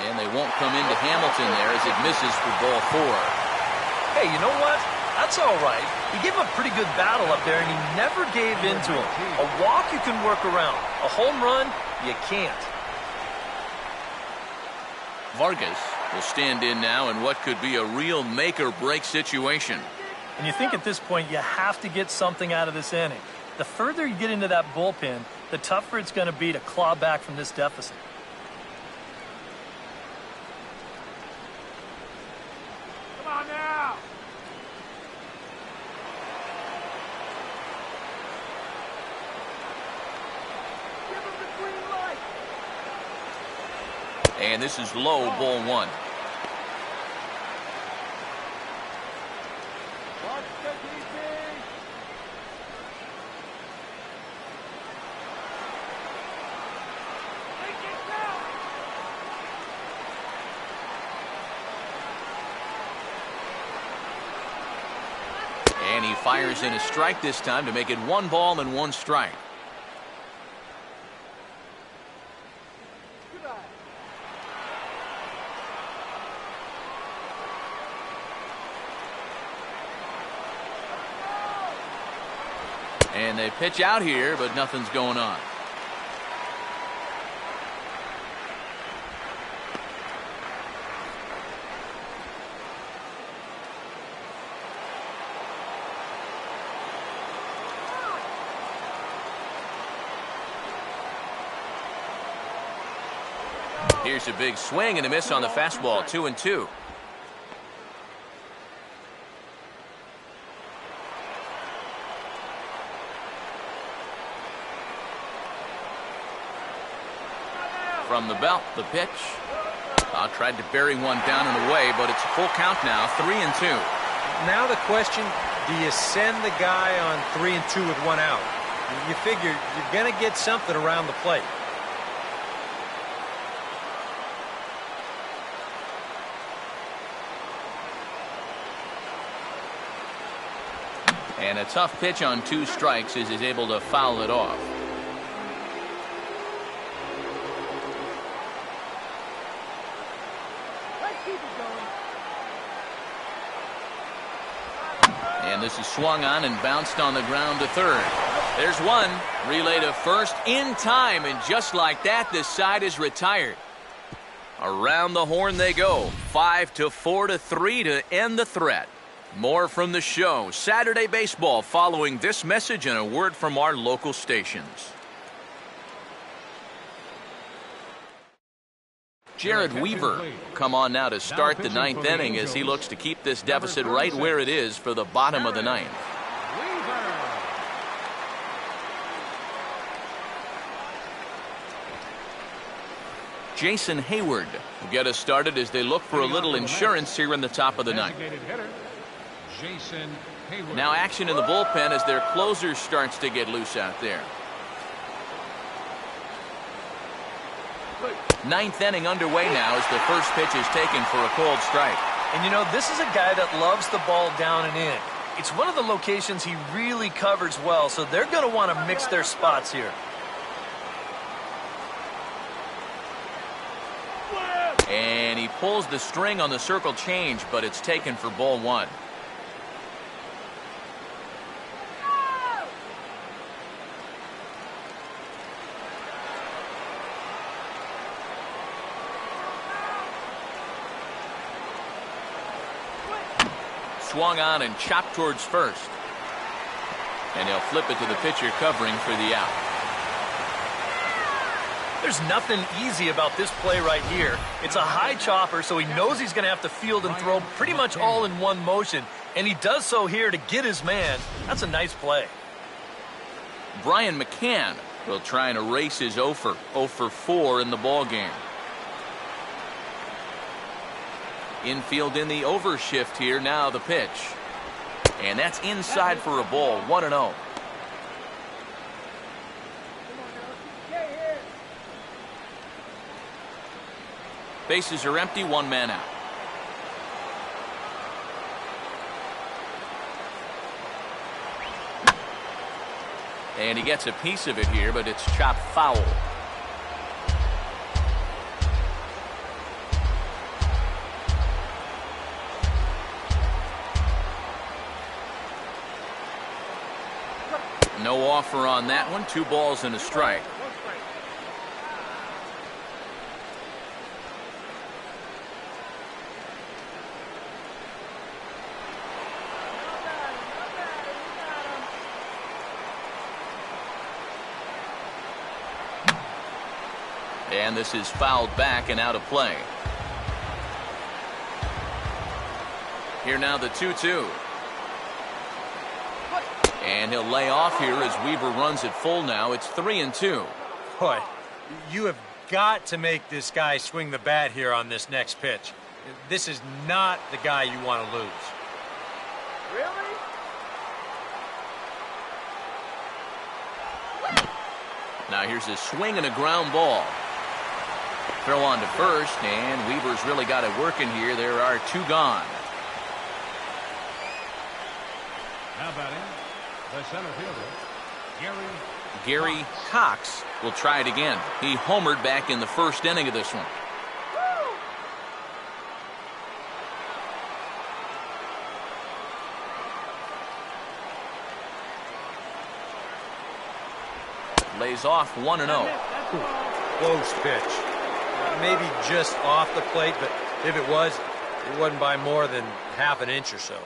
And they won't come into Hamilton there as it misses for ball 4. Hey, you know what? That's all right. He gave him a pretty good battle up there, and he never gave in to him. A walk you can work around. A home run, you can't. Vargas will stand in now in what could be a real make-or-break situation. And you think at this point you have to get something out of this inning. The further you get into that bullpen, the tougher it's going to be to claw back from this deficit. Come on now. Give him the green light. And this is low, ball 1. Watch the DP. Take it down. And he fires in a strike this time to make it 1 ball and 1 strike. And they pitch out here, but nothing's going on. Here's a big swing and a miss on the fastball, 2-2. From the belt, the pitch. Tried to bury one down and away, but it's a full count now, 3-2. Now the question, do you send the guy on 3-2 with one out? You figure you're going to get something around the plate. And a tough pitch on 2 strikes as he's able to foul it off. And this is swung on and bounced on the ground to third. There's one. Relay to first in time, and just like that, this side is retired. Around the horn they go. 5-4-3 to end the threat. More from the show. Saturday Baseball following this message and a word from our local stations. Jared Weaver come on now to start the 9th inning as he looks to keep this deficit right where it is for the bottom of the 9th. Jason Hayward will get us started as they look for a little insurance here in the top of the 9th. Now action in the bullpen as their closer starts to get loose out there. 9th inning underway now as the first pitch is taken for a cold strike. And you know, this is a guy that loves the ball down and in. It's one of the locations he really covers well, so they're going to want to mix their spots here. And he pulls the string on the circle change, but it's taken for ball 1. Swung on and chopped towards first. And he'll flip it to the pitcher covering for the out. There's nothing easy about this play right here. It's a high chopper, so he knows he's going to have to field and throw pretty much all in one motion. And he does so here to get his man. That's a nice play. Brian McCann will try and erase his 0 for 4 in the ball game. Infield in the overshift here. Now the pitch. And that's inside for a ball. 1-0. Bases are empty. 1 man out. And he gets a piece of it here, but it's chopped foul. No offer on that one. 2 balls and a strike. And this is fouled back and out of play. Here now the 2-2. And he'll lay off here as Weaver runs it full now. It's 3-2. Boy, you have got to make this guy swing the bat here on this next pitch. This is not the guy you want to lose. Really? Now here's a swing and a ground ball. Throw on to first, and Weaver's really got it working here. There are 2 gone. Now batting, the center fielder, Gary Cox will try it again. He homered back in the first inning of this one. lays off 1-0. Close pitch. Maybe just off the plate, but if it was, it wasn't by more than half an inch or so.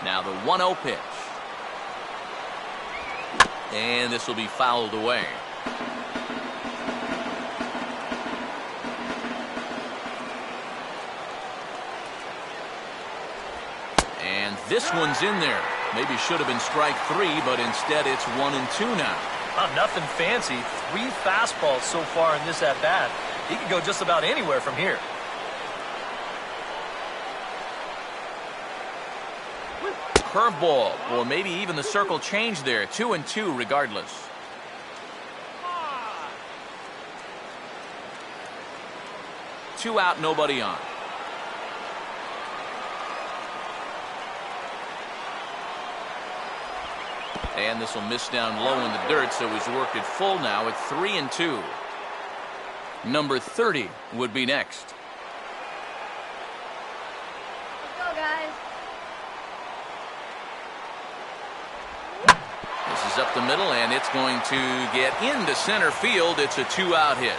Now the 1-0 pitch. And this will be fouled away. And this one's in there. Maybe should have been strike 3, but instead it's 1-2 now. Nothing fancy. 3 fastballs so far in this at-bat. He could go just about anywhere from here. Curveball, or maybe even the circle change there. 2-2 regardless. Two out, nobody on. And this will miss down low in the dirt, so he's worked it full now at 3-2. Number 30 would be next. Let's go, guys. This is up the middle, and it's going to get into center field. It's a 2-out hit.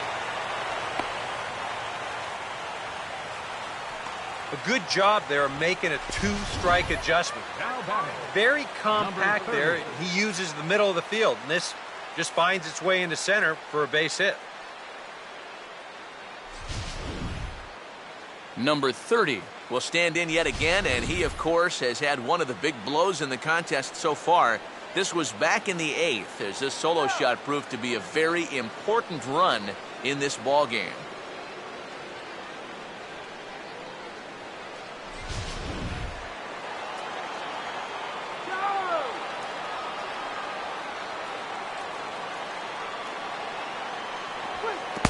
A good job there of making a 2-strike adjustment. Now batting. Very compact Number there. 30. He uses the middle of the field, and this just finds its way into center for a base hit. Number 30 will stand in yet again, and he, of course, has had one of the big blows in the contest so far. This was back in the 8th, as this solo shot proved to be a very important run in this ball game.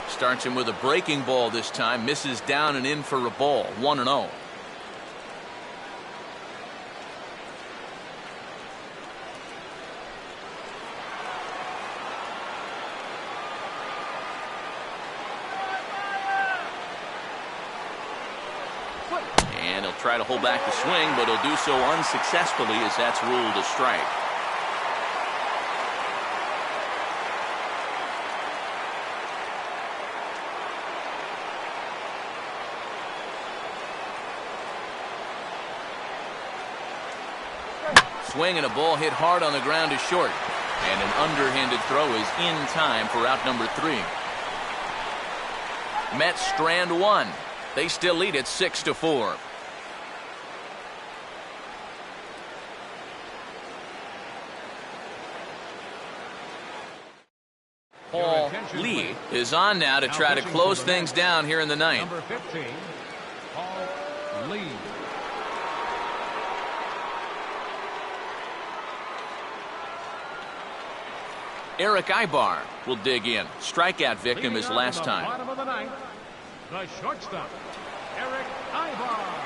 Starts him with a breaking ball this time. Misses down and in for a ball. 1-0. And he'll try to hold back the swing, but he'll do so unsuccessfully as that's ruled a strike. Swing and a ball hit hard on the ground is short. And an underhanded throw is in time for out number 3. Mets strand 1. They still lead it 6-4. Paul Lee is on now to try to close things down here in the ninth. Number 15, Paul Lee. Eric Ibar will dig in. Strikeout victim Leading his off last in the time. Bottom of the ninth, the shortstop, Eric Ibar.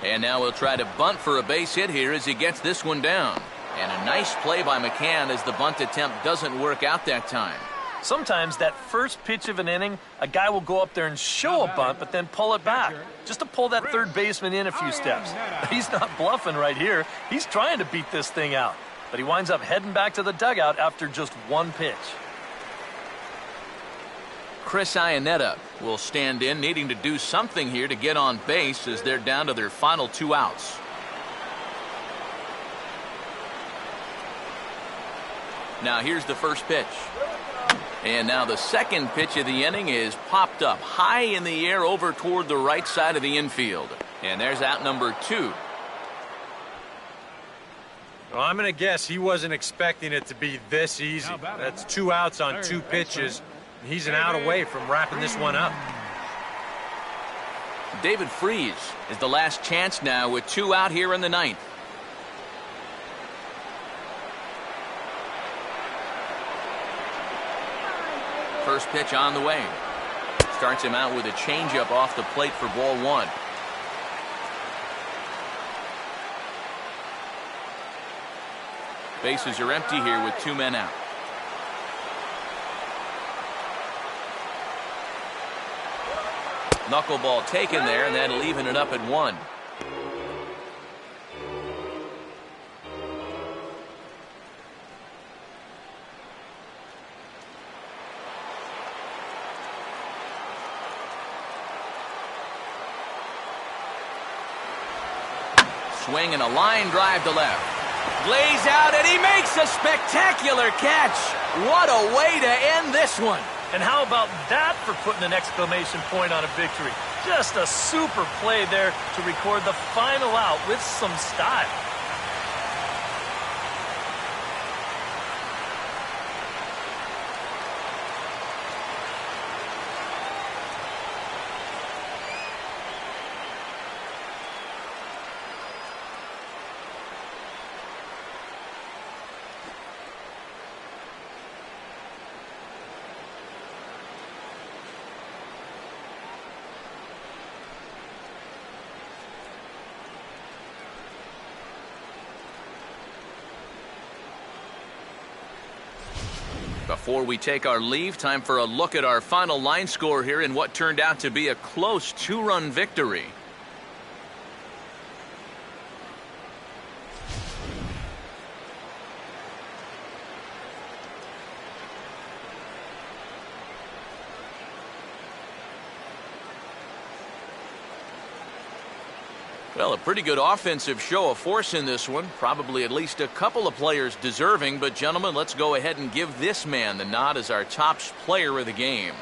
And now we'll try to bunt for a base hit here as he gets this one down. And a nice play by McCann as the bunt attempt doesn't work out that time. Sometimes that first pitch of an inning, a guy will go up there and show a bunt, but then pull it back, just to pull that third baseman in a few steps. He's not bluffing right here. He's trying to beat this thing out, but he winds up heading back to the dugout after just one pitch. Chris Iannetta will stand in, needing to do something here to get on base as they're down to their final 2 outs. Now here's the first pitch. And now the second pitch of the inning is popped up high in the air over toward the right side of the infield. And there's out number 2. Well, I'm going to guess he wasn't expecting it to be this easy. That's 2 outs on 2 pitches. He's an out away from wrapping this one up. David Freese is the last chance now with 2 out here in the ninth. First pitch on the way. Starts him out with a changeup off the plate for ball 1. Bases are empty here with 2 men out. Knuckleball taken there, and that'll even it up at 1. Swing and a line drive to left. Lays out and he makes a spectacular catch. What a way to end this one. And how about that for putting an exclamation point on a victory? Just a super play there to record the final out with some style. Before we take our leave, time for a look at our final line score here in what turned out to be a close 2-run victory. Well, a pretty good offensive show of force in this one. Probably at least a couple of players deserving. But, gentlemen, let's go ahead and give this man the nod as our top player of the game.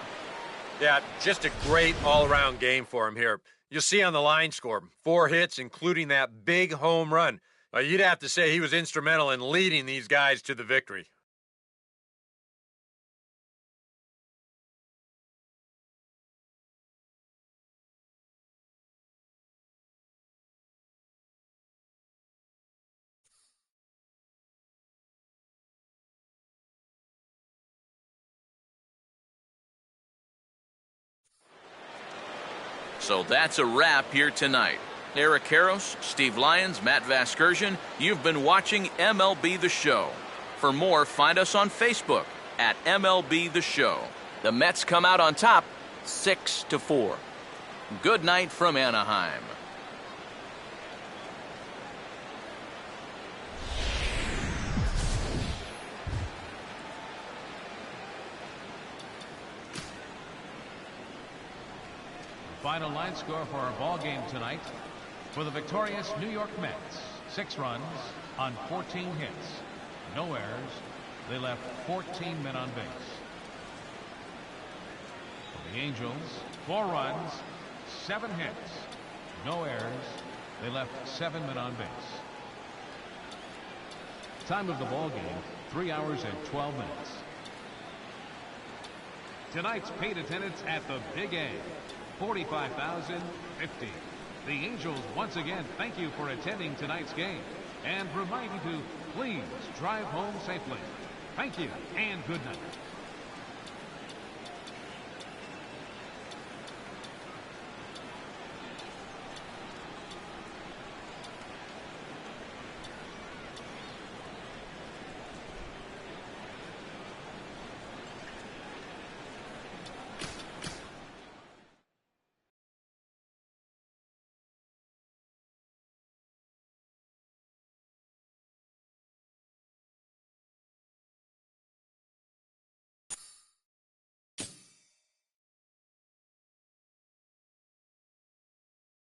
Yeah, just a great all-around game for him here. You'll see on the line score, 4 hits, including that big home run. You'd have to say he was instrumental in leading these guys to the victory. So that's a wrap here tonight. Eric Karros, Steve Lyons, Matt Vasgersian, you've been watching MLB The Show. For more, find us on Facebook at MLB The Show. The Mets come out on top 6-4. Good night from Anaheim. Final line score for our ball game tonight. For the victorious New York Mets, 6 runs on 14 hits. No errors. They left 14 men on base. For the Angels, 4 runs, 7 hits. No errors. They left 7 men on base. Time of the ball game, 3 hours and 12 minutes. Tonight's paid attendance at the Big A, 45,050. The Angels once again thank you for attending tonight's game and remind you to please drive home safely. Thank you and good night.